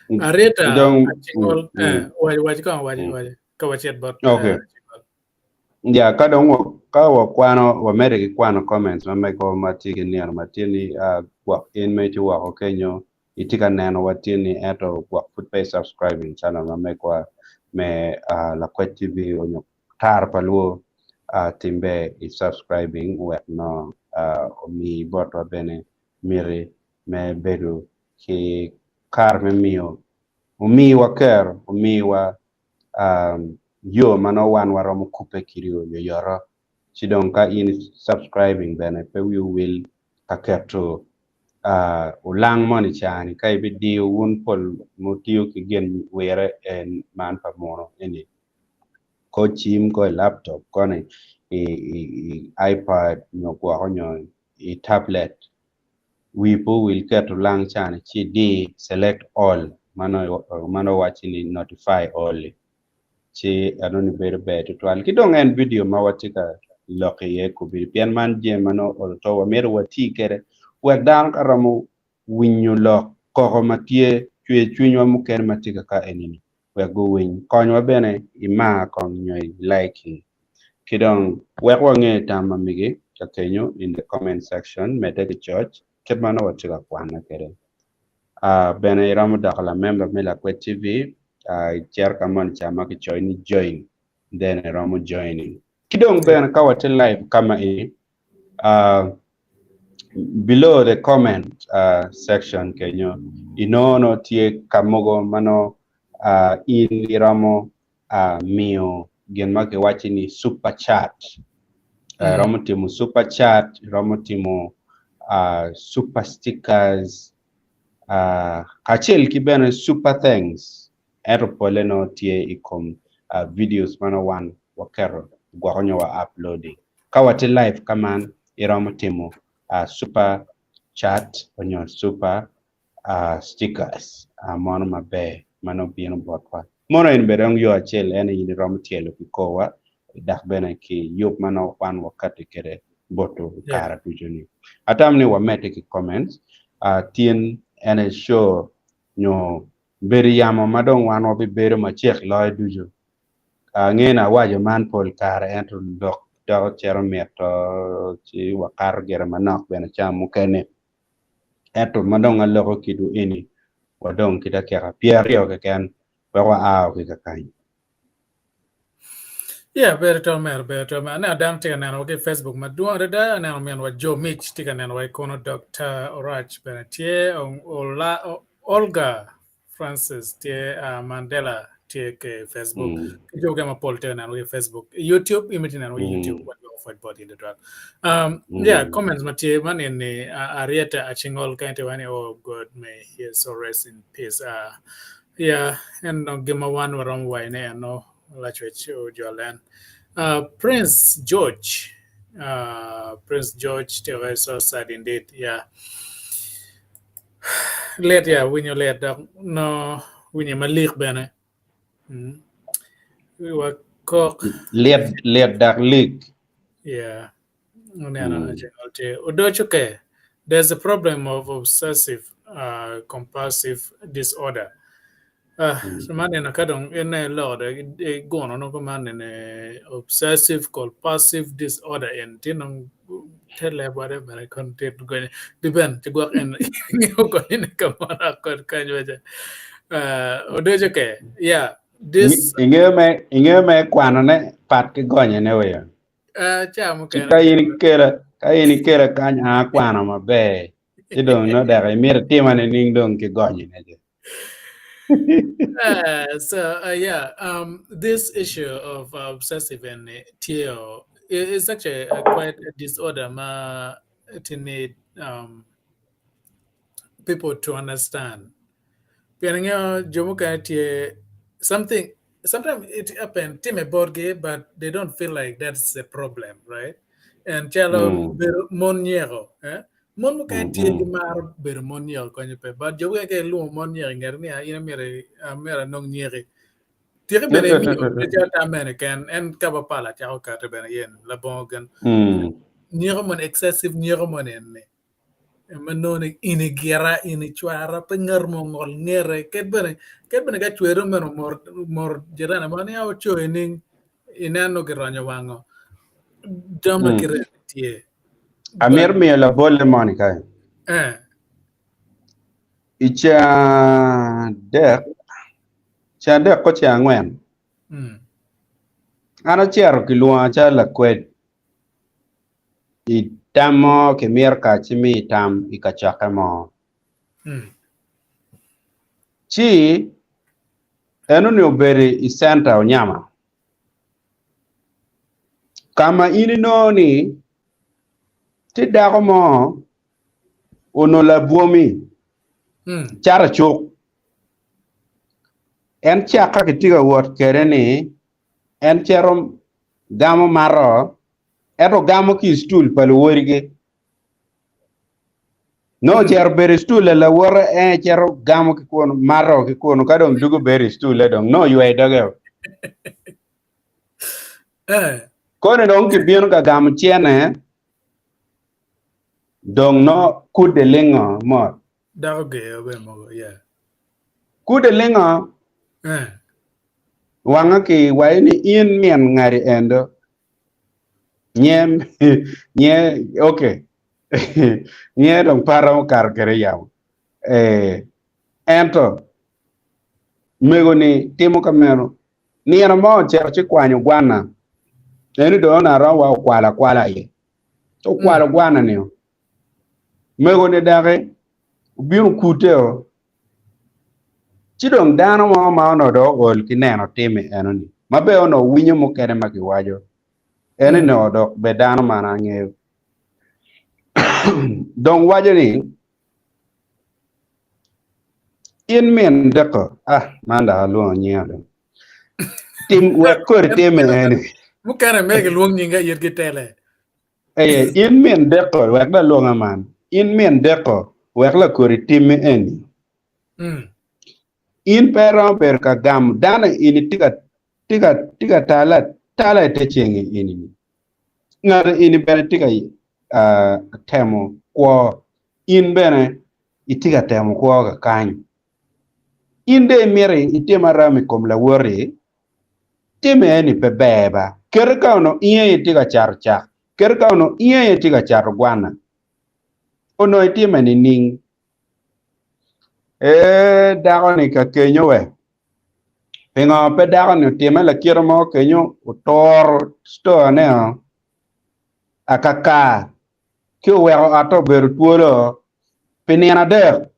[SPEAKER 2] Areta,
[SPEAKER 1] Don't.
[SPEAKER 2] chingol, what kawachet but
[SPEAKER 1] Okay. Yeah, ka wa kwano wa mere kwano comments ma me ko matigi ni an matini wa in me ti wa Kenyo itika neno watini eto wa put pay subscribing channel ma me kwa me la kwa TV onyo tar paluo timbe I subscribing we no mi boto bene miri me bedu ki kar me mio umi wa ker umi wa yo mano wan waromo kupe kirio yo yoro chidon ka in subscribing bene pe we will kaketo ulang moni chani kai bi di un pol motio ki gen were en man pa mono eni ko chim ko laptop ko ne iPad no ko nyo tablet we will get to lang chani chi di select all mano watching notify all ci anoni bere bete twal ki dong en video ma watika loke ye ko bi pian man je mano o to wa mer wati kere wa dan karamu winyu lo ko matie chwe chunyo mu ker matika ka enini wa go win kon wa bene ima kon nyoy like ki dong wa ko nge tama migi ka kenyo in the comment section mete ki church ket mano watika kwana kere bene ramu dakala member mela kwa TV chair kaman chama ki join then ramu joining kidong ben kawate live kama below the comment section kenyo inono tie kamogo mano in iramo mio gen make watching super chat ramu timu super chat ramu timu super stickers kachel kibene super thanks aeropole no tie ikom videos mana wan wakero gwaronyo wa uploading kawate live kaman iromo timo super chat onyo super stickers mono mabe mano bino botwa mono in berong yo achel ene in rom tielo pikowa dak bene ki yup mano wan wakati kere boto kara tujuni atamni wamete ki comments tien ene show nyo beri yamo madong wan obi beri ma chek loy dujo ngena wajo man pol kar ento dok do chero meto chi wakar gera manok bene cham mukene ento madong aloko kidu ini wadong kita kera pierio ke ken bawa aw ke kai
[SPEAKER 2] Yeah, better man. Now, damn thing, now, okay, Facebook, ma do under that, now, man, what Joe Mitch, take an way, Kono Dr. Orach, Benetie, Olga Francis, Mandela, take Facebook jo ga ma polte na we Facebook YouTube imiti na we YouTube what go for body in the drug yeah comments matie man in Arieta Achingol kante wani oh God may he so rest in peace yeah and no give me one wrong way ne no let's Jolan Prince George te was so sad indeed yeah let yeah when you let no when you malik bene we were cook
[SPEAKER 1] let that leak
[SPEAKER 2] yeah there's a problem of obsessive compulsive disorder so man in a kadong in a lot go on no man in obsessive compulsive disorder and tinong tell whatever I content go depend to go and go in kamera kan yeah this
[SPEAKER 1] inge me kwano ne pat ke gonye ne we
[SPEAKER 2] chamo
[SPEAKER 1] ka ini kera kanya kwano mabe ti dong no da mi tima ne ning dong ke gonye ne
[SPEAKER 2] this issue of obsessive and TO is actually quite a disorder to need people to understand. Something sometimes it happens to me but they don't feel like that's a problem, right? And chalo moniero, mon mo kay tie di mar ber moniero ko nyepe but jogo ke lu moniero ngerni ina mera nong nieri tire bene mi jata american and kaba pala cha ka te bene yen la bongan niero mon excessive niero mon enne manone ini gera ini chuara pengar mongol ngere ket bene ga chuero meno mor jerana mane aw cho ening inano geranyo wango dama kire tie
[SPEAKER 1] Amir mi la bolle Monica. Cha dek ko cha ngwen. Ana chero ki luwa cha la kwet. I tamo ke mier ka chimi tam I ka chaka mo. Chi enu ni uberi I senta onyama. Kama ini noni ti dako mo ono la buomi chara chok en chaka ki tiga wot kere ni en chero gamo maro eto gamo ki stool palo worige no chero beri stool la wore chero gamo ki kono maro ki kono kadong dugo beri stool dong no yue doge kono dong ki biyon ka gamo chiene dong no kude lingo mo
[SPEAKER 2] dago yeah
[SPEAKER 1] kude lingo wanga ki waini in mien ngari endo nye okay nye dong para kar kere yaw ento mego ni timo kamero ni ana mo cherchi kwanyo gwana eni do na ro wa kwala ye to kwala gwana ni mego ni dare biru kuteo chidong dano mo ma ono do ol kineno timi enoni mabe ono winyo mo kere maki wajo eni no do be dano mana nge dong wajo ni in men deko manda luo nyalo tim we kor timi eni
[SPEAKER 2] mo kere mege luong nyinga yirgi tele
[SPEAKER 1] in men deko we da luo man in men deko we la kor timi eni in pero per ka gam dana ini tiga tala te chengi ini ngara ini bene tiga temo ko in bene itiga temo ko ga kan inde mere itema rami kom la wori teme ni pe beba kerka no iye tiga charcha kerka no iye tiga char gwana ono itema ni ning dago ni ka kenyo we penga pe dago ni tema la kiro mo kenyo utor sto ne akaka kyo we ato beru tuolo penena de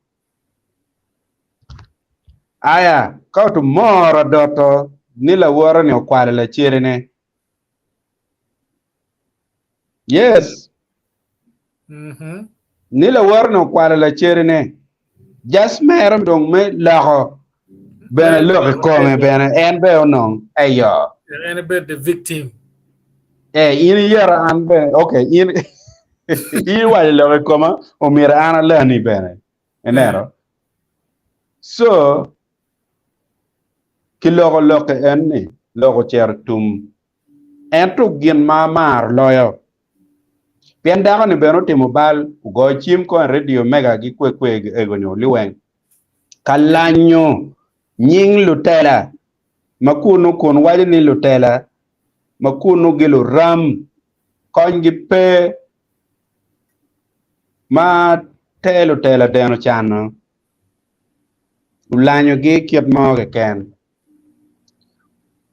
[SPEAKER 1] aya ka to moro doto ni la woro ni kwale la chirene yes ni la woro no kwale la chirene just meram dong me laho bena loke kome bena en be onong ayo
[SPEAKER 2] and a bit the victim
[SPEAKER 1] in yera an be okay in in wale loke koma o mira ana lani bena enero so ki logo loke en ni logo cher tum en to gin ma mar loyo pien dago ni beno timo bal go chim ko radio mega gi kwe egonyo liweng kalanyo nying lutela makuno kon wali ni lutela makuno gilu ram kongi pe ma te lutela deno chano ulanyo gi kiep moge ken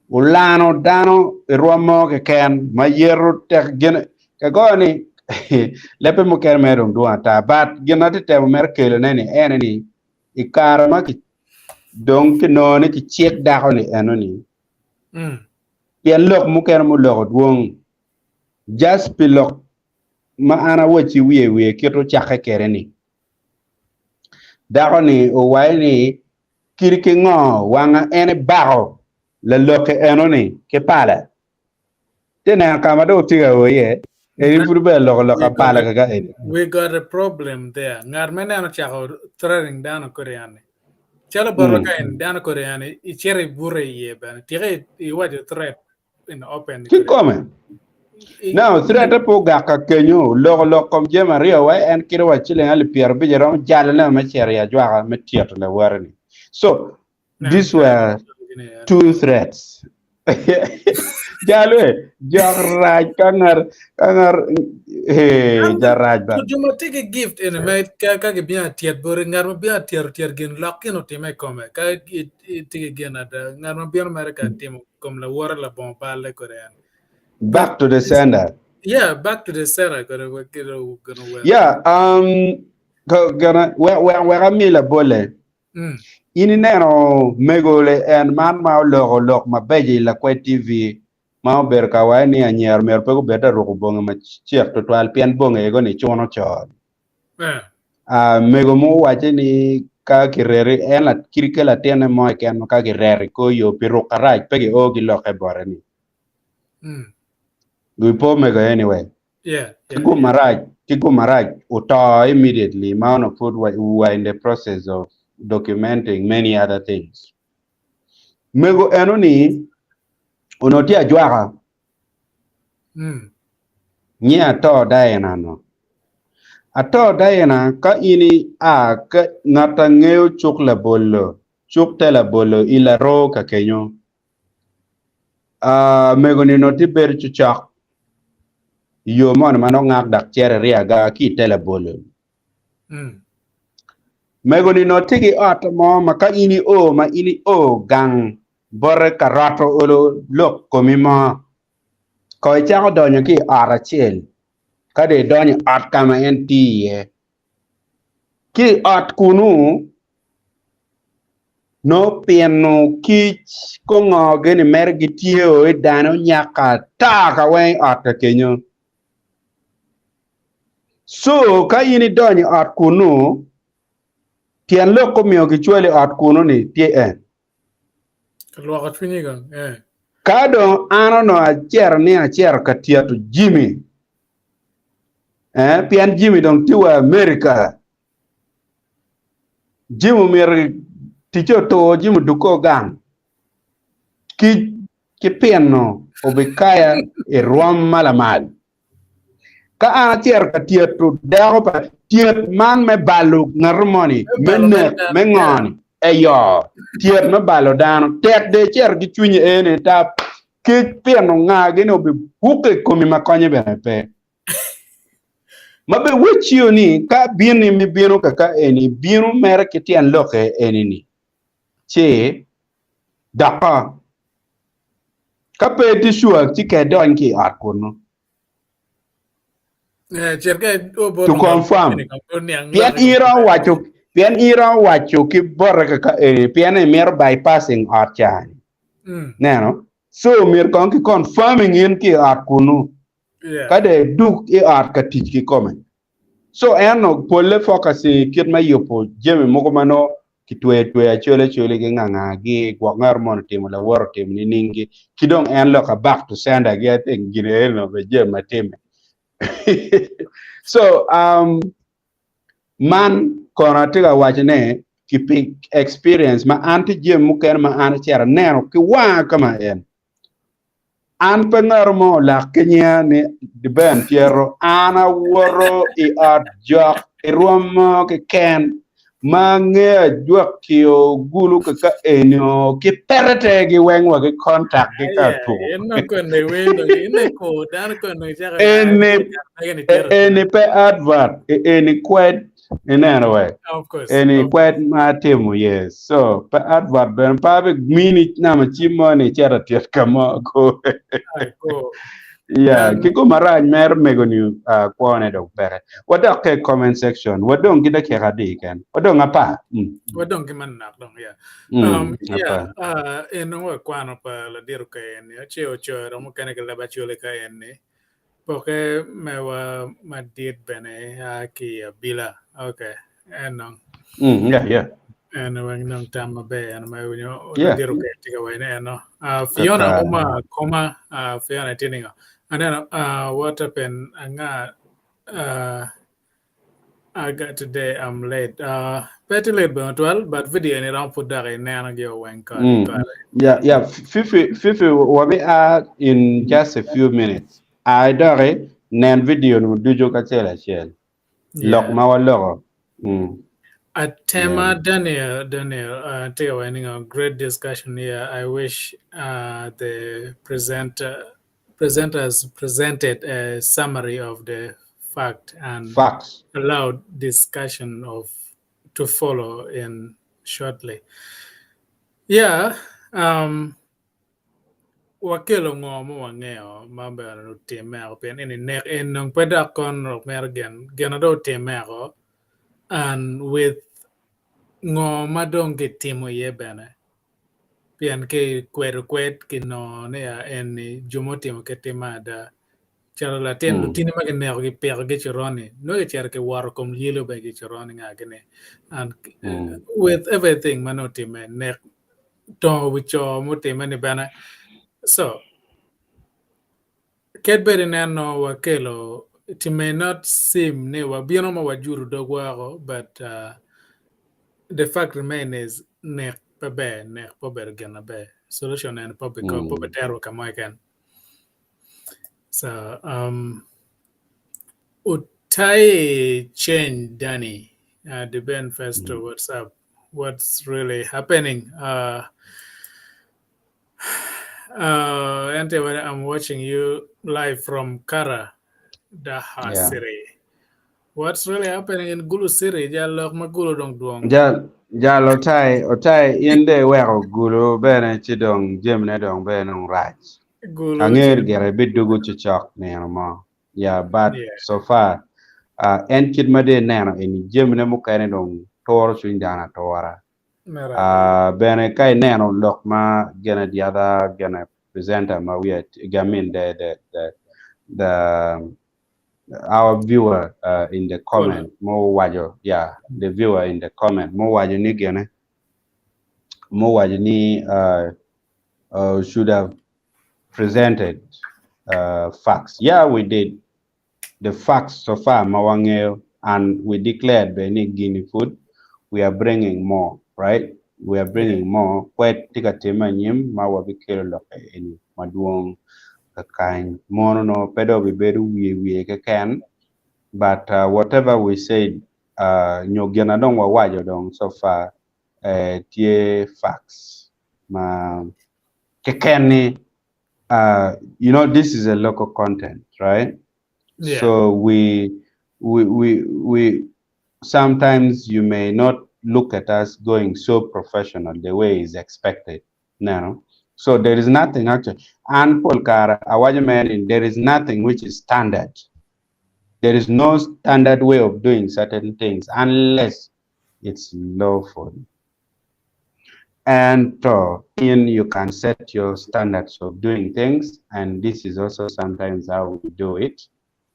[SPEAKER 1] ulano dano ruwa moge ken ma yeru tek gene ka goni lepe mo ker merum duata bat ginati temo mer kele neni eneni ikara ma ki donc no ne ki chek daho ni enoni yen lok mo ker mo lok dwong just pilok ma ana wachi wiye kito chake kere ni daho ni o waini kiriki ngo wanga ene baho la loke enoni ke pala tena kama do tiga oye eri furbe lok pala ka eni
[SPEAKER 2] we got a problem there ngar mena no chako throwing down koreane chalo boroka in down koreane I chere bure ye ban tire I waje threat in open
[SPEAKER 1] ki come now threat po ga ka kenyo lok kom jema rio wa en kiro wa chile ali pier bi jerom jalla ma chere ya jwa ma tieto le warni so these were two threats jalwe jarraj kangar jarraj ba
[SPEAKER 2] you must take a gift in a mate ka bien tiet bore ngar ma bien tier gen lock no time come ka take gen ada ngar ma bien america team comme la war la bon balle korean
[SPEAKER 1] back to the sender
[SPEAKER 2] yeah back to the sender gonna
[SPEAKER 1] yeah gonna where mila bole ini neno megole en man ma lok ma beji la kwe tv ma ber ka wa ni anyer mer pe ko beta ro bonga ma chiek to twal pien bonga ego ni chono chon mego mo wache ni ka kirere en la kirike la tiene mo ken ka kirere ko yo piru karaj pe ge o gi loke bore ni we po mego anyway tiku maraj uto immediately ma no put we in the process of documenting many other things mego enoni onoti ajwara nya to daena no ato daena ka ini a ka ngata ngeo chukla bolo chuktela bolo ila ro ka kenyo mego ni noti ber chuchak yo mon mano ngak dak chere ria ga ki tele bolo mego ni noti gi ot mo ma ka ini o gang bore karato olo lok komima ko chako donyo ki ara chel kade donyo at kama entiye ki at kunu no pieno kich ko ngoge ni mergi tiyo e dano nyaka taka wen at kenyo so ka ini donyo at kunu tien lok ko miyo ki chwele at kunu ni tie en kado ano no acher katiatu Jimmy pian Jimmy dong tiwa America Jimmy mer ticho to Jimmy duko gang ki piano obikaya e ruam malamal ka acher katiatu dago pa tiet man me balu ngarmoni me ngoni eyo tiet me balo dano tek de cher gi chunye ene tap ki piano ngage no be buke komi makonye bene pe mabe wichio ni ka bini mi bino kaka eni bino mere kitian loke eni ni che daka ka pe ti shuak ti ke don ki akono to confirm pian ira wacho pian ira wacho ki borra ka pian e mer bypassing art chan neno so mer kon ki confirming in ki art kunu kade duk e art ka tich ki komen so eno polle focus kit ma yopo jeme moko mano ki twe chole ki nganga gi gwangar mon timo la wor tim ni ningi kidong en lo ka back to sender get ngire no be jema tim so man kona tiga wachne ki pick experience ma anti jem muken ma an chera nero ki wa kama en an penar mo la kenya ni de ben tiero ana woro I art jok I romo ke ken mange jok kio gulu ka enyo ki perete gi wengwa ki contact ki ka tu eni pe advert eni kwet in anyway
[SPEAKER 2] of course
[SPEAKER 1] eni kwet matimo yes so pe advert ben pabe mini na machimo ni chera tiet kama ko yeah kiko maraj mer megoni kwone do bere wada ke comment section wadong gida ke gadi ken wadong apa
[SPEAKER 2] wadong kiman nak dong ya eno kwano pa la diru ka en ya cheo chero mo kane ke la bachole ka en ne porque me wa madit bene aki bila okay eno
[SPEAKER 1] yeah
[SPEAKER 2] and when nang tama be and my la diru ka tiga wa eno Fiona koma Fiona tininga and then what happened anga I got today. I'm late. Pretty late, but video in around put that in there and give one card.
[SPEAKER 1] Yeah. Fifi, we are in just a few minutes. I dare nan video no do joka tell shell. Lock my logo.
[SPEAKER 2] Tema Daniel, Teo, a great discussion here. I wish the presenters presented a summary of the fact and allowed discussion to follow in shortly. Yeah, wakelo ngomo wangeo mambe no temero pen in nek en nong peda kon ro mergen genado temero and with ngoma dong ke timo yebene pian ke kwet kino ne ya en jumotimo ke temada charo la ten lutini ma ne ko per ge chironi no ke cher ke war kom yelo be ge chironi ngagene and with everything manotime nek to wicho motime ne bana so Kedberi nano wakelo it may not seem ne wabino ma wajuru dogwaro but the fact remains is nek pober gana be solution and public pobetero kamaken so utai change Danny the Ben first to what's up what's really happening Ante, I'm watching you live from Kara, Daha City. What's really happening in Gulu City? Jalok magulu dong dwong.
[SPEAKER 1] Jal otai yende wero gulu bene chidong jemne dong bene raj. Angir gere bidugu chichok neno yeah but so far en kid made neno in jemne mukane dong tor chindana tora. Bene kai neno look ma gonna the other gonna presenter ma we gamin the our viewer in the comment mo wajo the viewer in the comment mo wajo ni gene mo wajo ni should have presented facts we did the facts so far mawangeo and we declared beni guinea food we are bringing more right we are bringing more quite tika tema nyim ma wabikelo loke in madwong kind mono no pedo we bedu we can but whatever we said nyogena dong wawajo dong so far tie facts ma kekeni you know this is a local content right so we sometimes you may not look at us going so professional the way is expected now. So there is nothing actually. And Polkara, there is nothing which is standard. There is no standard way of doing certain things unless It's lawful. And you can set your standards of doing things, and this is also sometimes how we do it.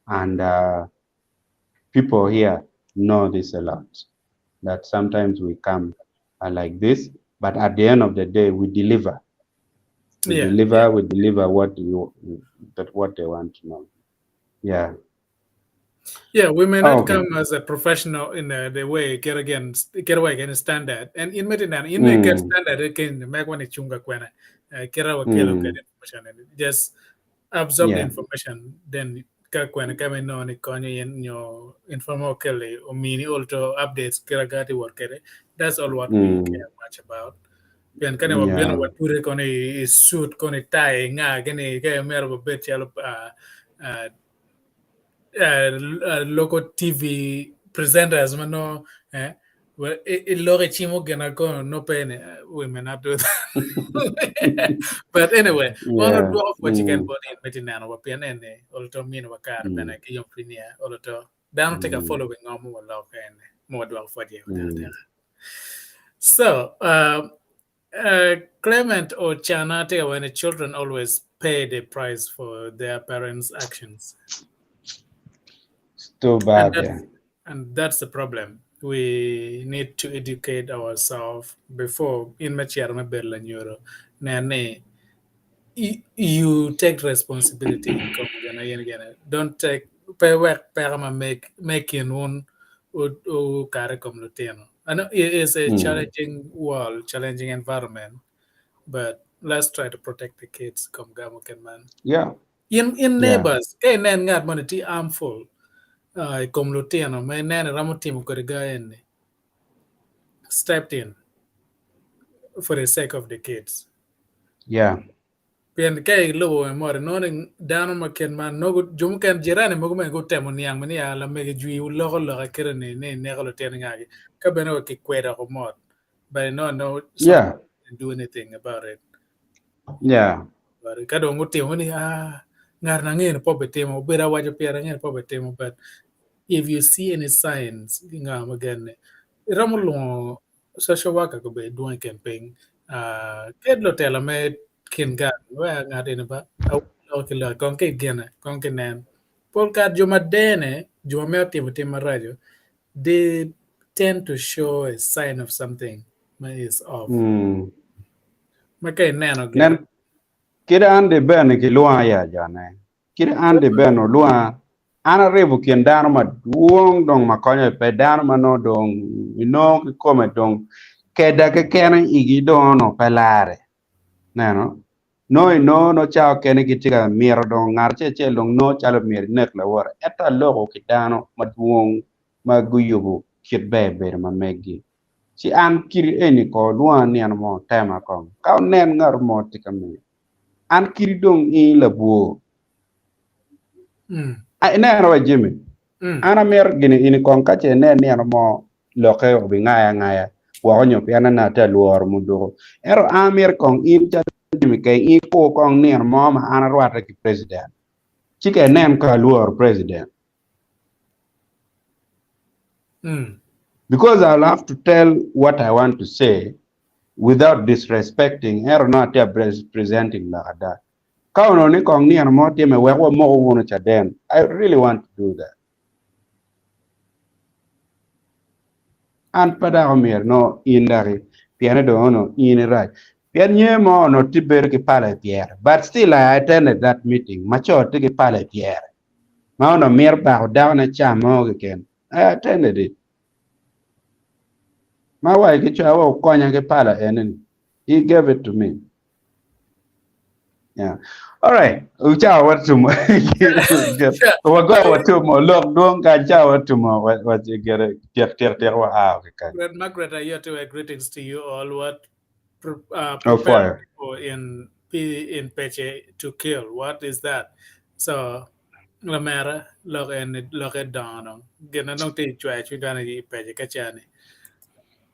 [SPEAKER 1] And people here know this a lot, that sometimes we come like this, but at the end of the day, we deliver. We deliver what what they want to know. Yeah.
[SPEAKER 2] Yeah, we may not
[SPEAKER 1] Okay.
[SPEAKER 2] come as a professional in the way get away against standard, and in Medinan, in make a standard, it can make one chunga kwena, kera kilo get information and just absorb the
[SPEAKER 1] Yeah.
[SPEAKER 2] information. Then kwena kame no ni konye in your informal kele or mini also updates kera gati work. That's all what we care much about. Pian kane wa biano wa ture kone suit kone tie nga gene kaya mero ba bet yalo local TV presenters, mano, well, it lore chimo gena go no pain. We may not do that. But anyway, on a
[SPEAKER 1] Yeah.
[SPEAKER 2] dwarf what you can put in metinano, what pian or to mean what car, then I give you or to down take a following on more love and more dwarf for you. So, Clement or Chanate, when the children always pay the price for their parents' actions.
[SPEAKER 1] It's too bad.
[SPEAKER 2] And that's the problem. We need to educate ourselves before in Machirma Berlanyuro. Nane, you take responsibility. Don't take pay work perma making one or carry comlutino. I know it is a challenging world, challenging environment, but let's try to protect the kids. Come Gamukan man.
[SPEAKER 1] Yeah.
[SPEAKER 2] In neighbors, kay nan ngat money harmful. Komlutiano, may nana ramotim korigaen stepped in for the sake of the kids.
[SPEAKER 1] Yeah.
[SPEAKER 2] Pian kay lobo and more no down makin man no good jumkan jirani mogumen go temoniang mani ala mega jui logo loga kirani ne negalo teningagi kabeno ki kweda ko mod but no
[SPEAKER 1] Yeah.
[SPEAKER 2] do anything about it.
[SPEAKER 1] Yeah.
[SPEAKER 2] But kado nguti mani ngar nangin pobetemo bera wajo piara ngin pobetemo but if you see any signs again ramulong social worker ko be doing campaign kedlo tela me kin ga wa ngade ba o kila kon ke gena kon ke nan por ka juma dene juma me tim radio they tend to show a sign of something is off makay nano
[SPEAKER 1] Nen kira ande ben ki luwa ya jane. Kira ande ben o luwa ana rebu kien dano ma duong dong ma konyo pe dano ma no dong ki kome dong keda ke kena igi dono pelare. Neno no chao kene ki tiga miro dong ngar che long no chalo mir nek la wara eta logo ki dano ma duong ma guyubu kit bebe ma megi. Si an kiri eni ko luwa ni an mo tema kong kau nen ngar mo tika mi an kiri dong i la buo ina ro jimi ana mer gini ini kong kache ne ni an mo loke obi ngaya wa nyo pi ana na ta luor mu do ero amer kong in cha jimi ke i ko kong ni an mo ma ana rwata ki president chike nen ka luor president because I'll have to tell what I want to say without disrespecting or not presenting like that. Kauno ni kong ni mo time we ko mo wono chaden. I really want to do that. And pada omer no indari piano do no in right. Pianye mo no tiber ki pale pierre. But still I attended that meeting. Macho to ki pale pierre. Ma no mer ba down a chamo again. I attended it. My wife, he gave it to me. Yeah. All right. What to more? What to more? Look, don't get to more. What you get?
[SPEAKER 2] But Margaret, I here to greetings to you all. What prepare people in Pece to kill? What is that? So la mera look at down. Gena no te chwa chu gana yi Pece kachani.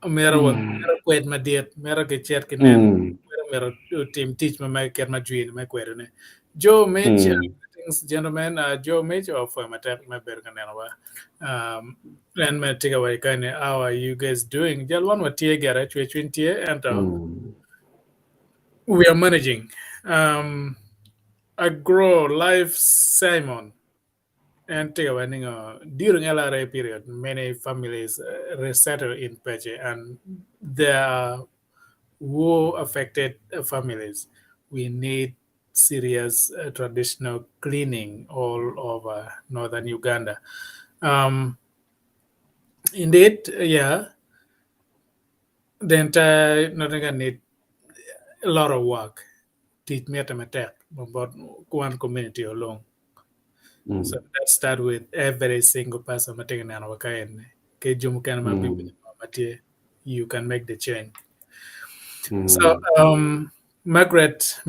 [SPEAKER 2] Mera kwet ma diet mera ke chet kinen mera team teach ma ker ma juin ma kwet ne jo me Greetings, gentlemen. Joe Major of and my take away kind of how are you guys doing? Just one more tier garage which in tier and we are managing. I grow life Simon and take away during LRA period, many families resettle in Pece and there are war affected families. We need serious traditional cleaning all over northern Uganda. Indeed, yeah, the entire northern need a lot of work. Teach mathematics about one community alone. So let's start with every single person. You can make the change. So, Margaret,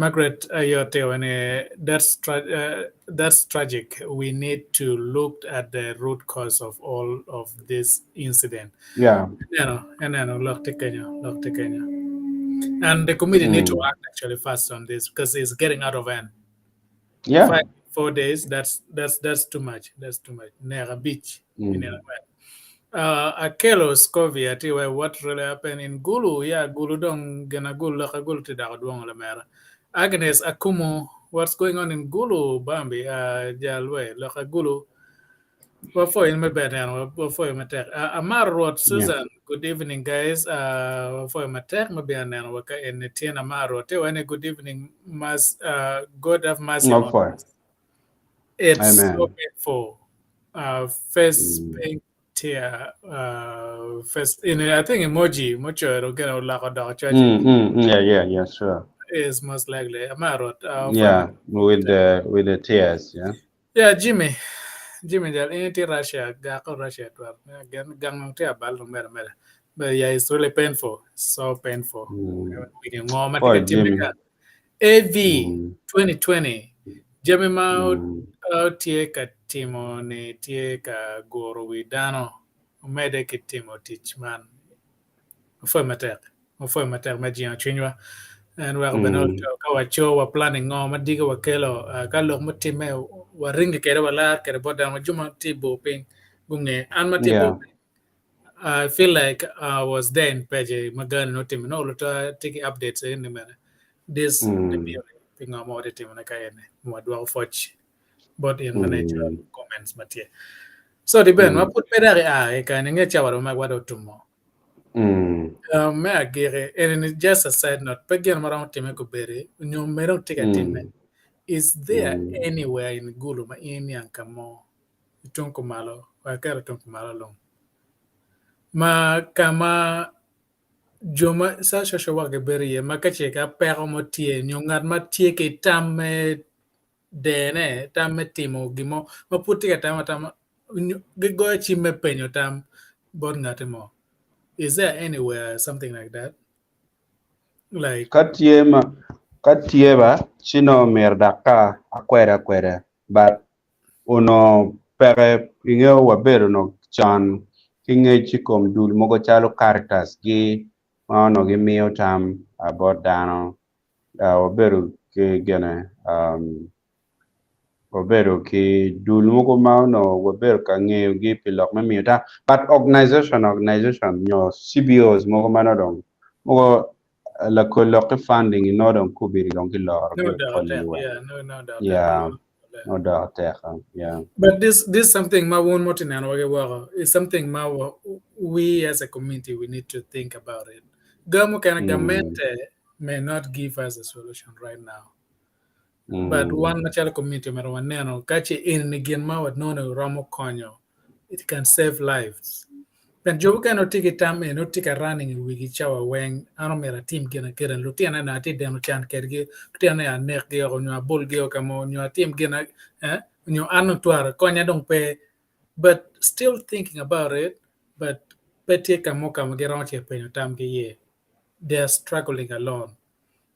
[SPEAKER 2] that's tragic. We need to look at the root cause of all of this incident.
[SPEAKER 1] Yeah.
[SPEAKER 2] And the committee need to act actually fast on this because it's getting out of hand.
[SPEAKER 1] Yeah.
[SPEAKER 2] 4 days. That's too much. That's too much. Near a beach. Akelo Scovia, what really happened in Gulu? Yeah, Gulu dong gana Gulu laka Gulu ti daga duang la mera. Agnes Akumo, what's going on in Gulu? Bambi, Jalwe, laka Gulu. What for in my bed and what for my tech? Amar Road, Susan. Good evening, guys. For my tech, maybe an waka in the Tina Amar Road. Good evening, Mas. God have mercy on us. It's so painful. First pink tier, first in I think emoji, mucho erogeno lako dog church.
[SPEAKER 1] Yeah, sure.
[SPEAKER 2] Is most likely Amarot.
[SPEAKER 1] Yeah, with the tears, yeah.
[SPEAKER 2] Yeah, Jimmy, jal in Russia, gako Russia to gang tia bal no mera. But yeah, it's really painful, so painful. We can go AV 2020. Jimmy Mao tie ka timo ni tie ka goro widano umede ki timo tich man foi mater majian chinwa and we have been ka wacho wa planning ngo madiga wa kelo ka lo mutime wa ringi kere wala kere boda ma juma tibo ping gunge an matibo. I feel like I was there in Pece magan no team no to take updates in the matter this the ping about the team na kayene mo dwa foch but in manager comments matie. So the ben put better can nge chawaro magwado tumo. Me agere and it's just a side note. Pegyan marang time ko bere nyo merong take a team. Is there anywhere in Gulu ma ini ang kamo itong kumalo wa kero tong kumalo long ma kama joma sa shosho wa gebere ye makache ka pero mo tie nyo ngat ma tie ke tame dene tam timo gimo ma puti ka tam go chime penyo tam bon ngatimo. Is there anywhere something like that? Like
[SPEAKER 1] Katieba chino merdaka akwere but uno pere ingo wabero no chan kinge chikom dul mogo chalo caritas gi no gi mio tam about dano wabero ke gene wabero ki dul mogo no wabero ka ngeo gi pilok me mio ta but organization nyo CBOs mogo manodong mogo la colloque funding in order to be long
[SPEAKER 2] no doubt.
[SPEAKER 1] Yeah.
[SPEAKER 2] But this something ma one more thing is something ma we as a community we need to think about it. Government may not give us a solution right now. But one natural community marijuana kachi in again ma what no ramo konyo. It can save lives. But Joe cannot take a time and not take a running with each other when Anomera team can get a lieutenant and I did them chan kergi, Tiana and neck gear on your bull gear come on your team gonna your annotuar, conya don't pay, but still thinking about it, but take a moka get out here pen time ye. They're struggling alone.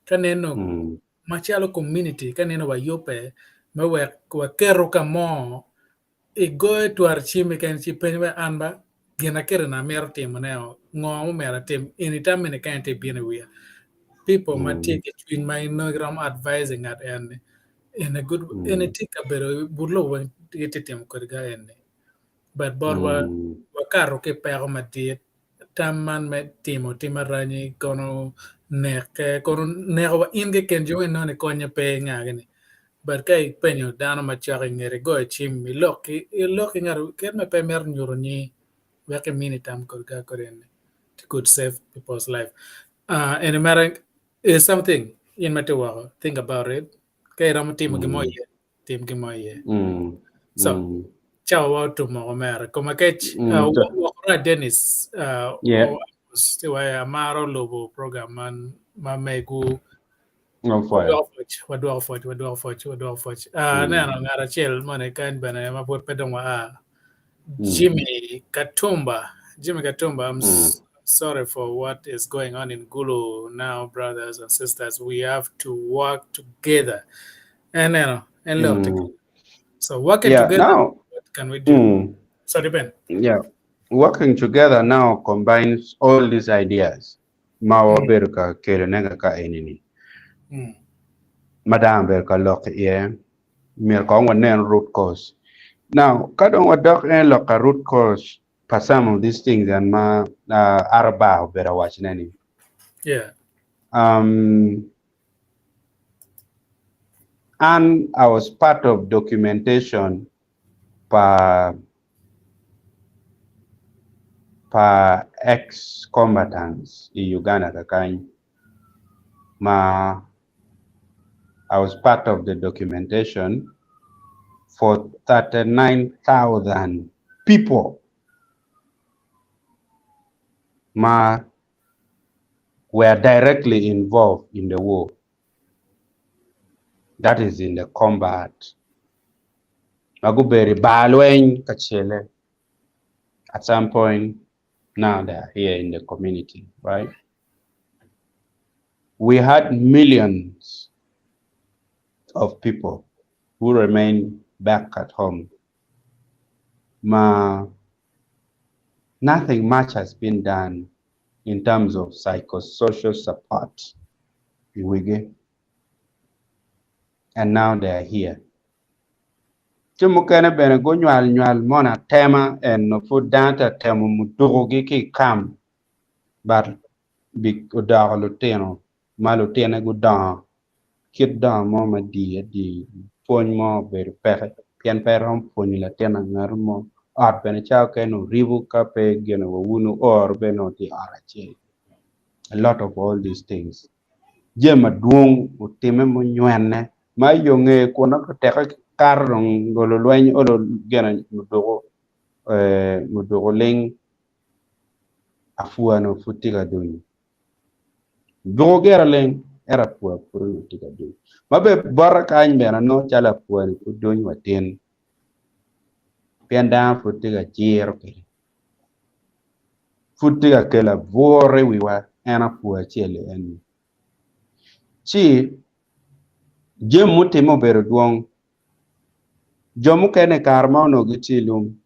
[SPEAKER 2] Can they know Machalo community can you know what yope, me keruka mo a go to our chimney can she penny amba. Gina kere na mero team now, no mera team anytime in a can't be anywhere. People might take it in my nogram advising at and in a good in a tika pero burlo wan titim kurga ene but borwa wakaro ke pero matiet tamman me timo timarani kono neke kono neko inge kenjo no ne konya pe ngagene but kai penyo dano machari ngere go chim loki ngaru ker me pe mer nyurni weke mini tam kurga korene to could save people's life and a matter is something in Matewa. Think about it. Kay ram team gimoye. So ciao out to mo mer kuma kech wa Dennis stiwa amaro lobo program man ma megu wadwa foch na ngara chel mane kan bana ma pot pedong wa Jimmy Katumba. I'm sorry for what is going on in Gulu now, brothers and sisters. We have to work together. And look together. So working together,
[SPEAKER 1] now,
[SPEAKER 2] what can we do? Sorry, Ben.
[SPEAKER 1] Yeah. Working together now combines all these ideas. Mawa berka kere nega ka enini. Madam berka lock mir kong wan root cause. Now, kadong wadok lock a root cause for some of these things and ma araba better watch nani.
[SPEAKER 2] Yeah.
[SPEAKER 1] And I was part of documentation per ex-combatants in Uganda kakany. I was part of the documentation for 39,000 people were directly involved in the war. That is in the combat. Maguberi balwen kachele. At some point, now they are here in the community, right? We had millions of people who remain back at home. Nothing much has been done in terms of psychosocial support in Wige. And now they are here. Chumukene bene go nyal mona tema and no food danta tema mudugi ki kam but big udaro luteno malutene go dan kid dan mama di pon mo ber per pian perom poni la tena ngarmo art bene chao ke no ribu kape geno wunu or beno ti arache. A lot of all these things jema dwong utime mo nywene ma yonge kona ko teka karong golo lwen olo gena mudogo ling afuano futiga duni dogo gera ling era pua puru futiga duni mabe baraka anybera no chala puani kuduni waten pianda futiga jero ke futiga kela vore wiwa ena pua chele en chi jemu temo bero duong jomu kene karma no gitilum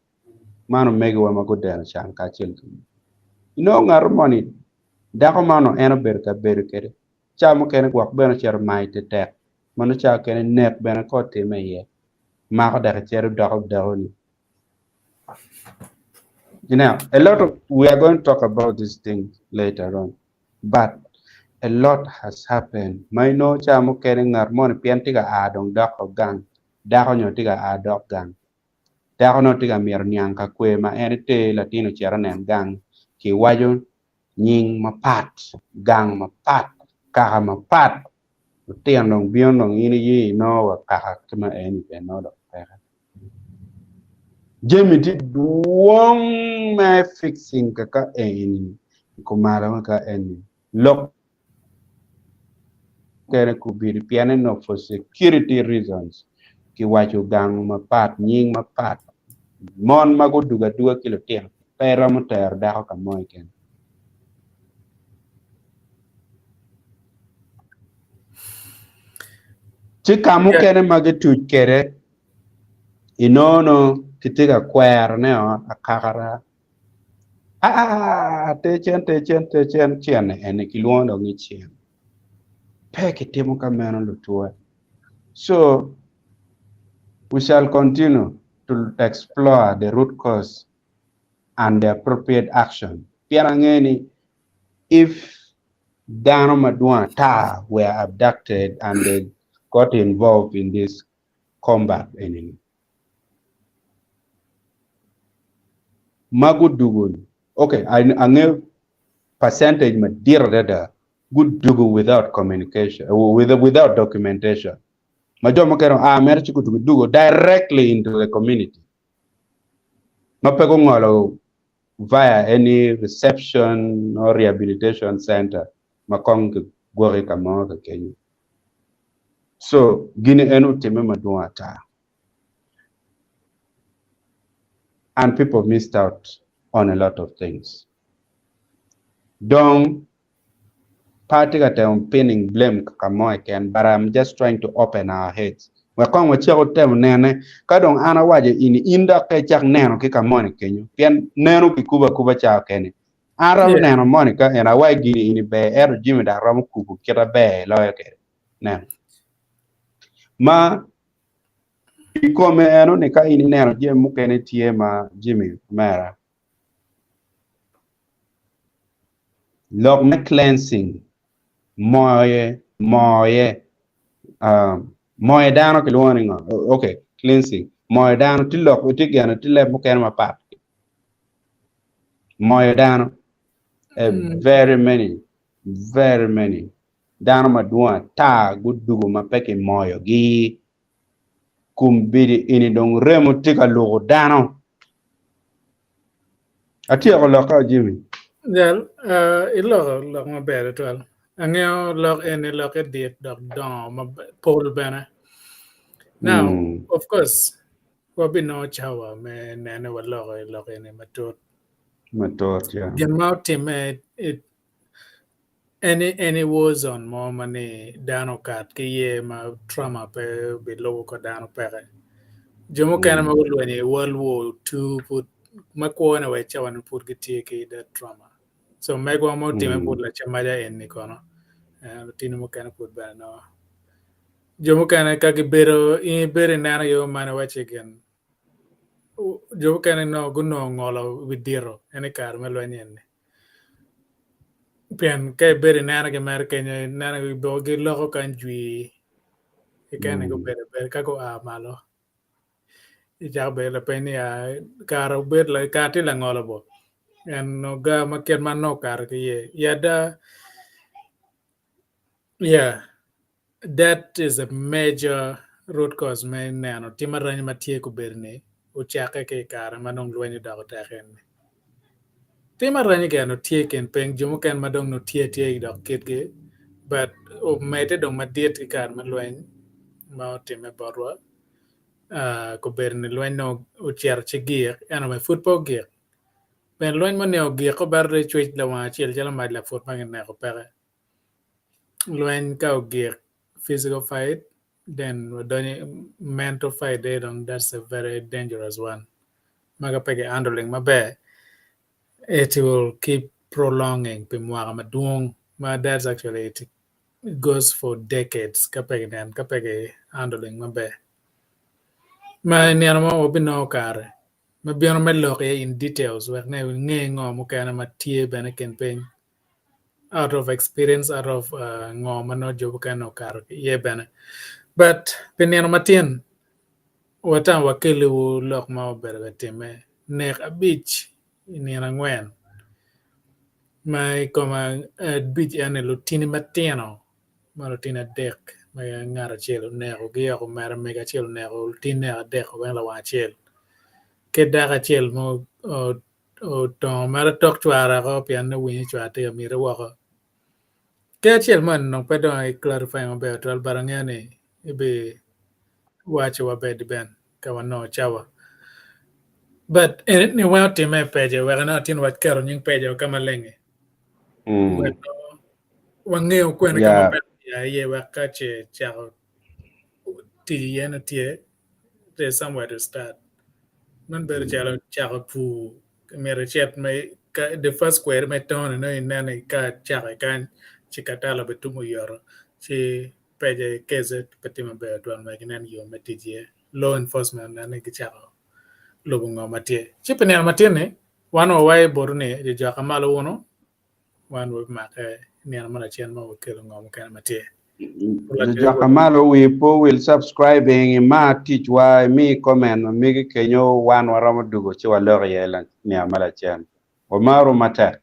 [SPEAKER 1] mano megi wa magodel chan ka chil ngar money dako mano eno berka berkere chamu kene gwak beno cher maite tek mano cha kene nek beno ko time ye mako da cher dako ni. You know, we are going to talk about these things later on, but a lot has happened. May no chamu kene ngar money piantiga adong dako gang dako nyotiga adok gang dako no tiga mier nyang ka kwe ma enite latino cheranen gang ki wajo nying mapat gang mapat kaka mapat tiang nong bion nong ini yi no wa kaka kema eni pe no do pera jemi ti dwong ma fixing kaka eni kumalo ka eni lok kere kubiri piane no for security reasons ki wajo gang mapat nying mapat mon mago duga kilo tiang pera moter dako ka moy ken chikamu kene mage tuch kere inono kitiga kwer ne akakara techen chien ene kiluondo ngi chien pe kitimo kameno lutua so We shall continue to explore the root cause and the appropriate action. Pianangeni, if Dano Madua Ta were abducted and they got involved in this combat enemy. Magudugun. Okay, I know percentage ma dirada good dugu without communication, without documentation. Major Makero America to do directly into the community. Mapegongolo via any reception or rehabilitation center. Makong Gore Kamanga Kenya. So Guinea Enu Timema Duata. And people missed out on a lot of things. Don't party at pinning blame Kamoy can, but I'm just trying to open our heads. We're going with your term nene, Kadong Ana Waja in Inda Kachak Nano Kikamoni Kenya, Pian Nano Kikuba Kuba Chow Kenny. Aram Nano Monica and a white guinea in Bay Air Jimmy that Ram Kuku Kira Bay, lawyer. Nan. Ma Ikome Eno Nika in Nano Jim Mukene Tiema Jimmy Mara. Log cleansing. Moye dano kilwani okay, cleansing moye dano tilok utigana tile mukena mapat moye dano very many dano madua ta gudugo mapeke moyo gi kumbidi ini dong remo tika logo dano ati ko loka Jimmy
[SPEAKER 2] ilog ma bere twal angeo log ene log edit dog don ma pol bana now of course wabi no chawa me nene wa log ene matot
[SPEAKER 1] yeah
[SPEAKER 2] the mountain it any war zone mo mane dano kat ke ye ma trauma pe below ko dano pere jomo kana ma wulwane World War II put makwana we chawan put ke that trauma so megwa mo time put la chamaja en ni kono tinu mo kana put ba no jomo kana ka ke bero nana yo mana wache gen jomo kana no guno ngolo vidiro ene kar melwanyen pian ke bere nana ke mer kenya nana go ge logo kan jui e kana go bere ka go a malo ja be la peni a karo bet la ka ti la ngolo bo en no ga maket man no kar ke ye yada yeah that is a major root cause man nano timarany matie ko berne o chake ke kar manong lwenyo dago taken timarany ke no tie ken peng jumo ken madong no tie dok ketge but o mete dong madiet ke kar man lweny ma time borwa ko berne lweny no o cher chigir eno me football gear ben lweny mo ne o gear ko barre chwech la wa chiel jala mad la foot pangen ne ko pere lweny ka o gear physical fight then mental fight that's a very dangerous one magapege handling mabe it will keep prolonging pimwaga madung ma that's actually it goes for decades kapege handling mabe ma niano obino kare mabiono melok in details where ne ngo mo kana matie bene ken pen out of experience out of ngo mano job kano kar ye bene but peniano matien watan wakili wu lok ma berga time nek a beach ni ngwen mai koma beach ane lutini matiano malutina dek mai ngara chelo neko giya ko mara mega chelo neko lutini a dek wala wa chel ke daga chel mo o to mara tok chwara ko pian na winyi chwate mi rewa ko ke chel man no pedo I clarify mo be tral barangane ibe wache wa bed ben kawa no chawa but ni wa time Pece wa na tin wat karo nying Pece kama lenge wangeo kwena kama pe ya ye wa kache chao ti yena tie there's somewhere to start man better chao pu mere chet me the first square me ton no inane ka chao kan chikatala betumo yoro chi Pece keze petima be don me kinan yo metije law enforcement na ne kichako lobo ngoma tie chipe ne matine wano wai borune je jaka malo wono wan wo ma ne mana chen ma kelo ngoma kan matie
[SPEAKER 1] Jakamalo will subscribing ma teach why me comment me kenyo wan waramo dugo chi walor yelan ni amala chan o maru mata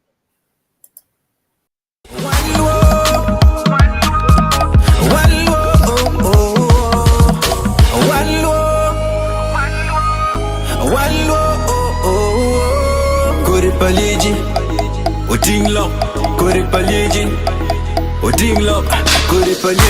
[SPEAKER 4] Paliji, Oding Lop, Kore Paliji, Oding Lop, Kore Paliji.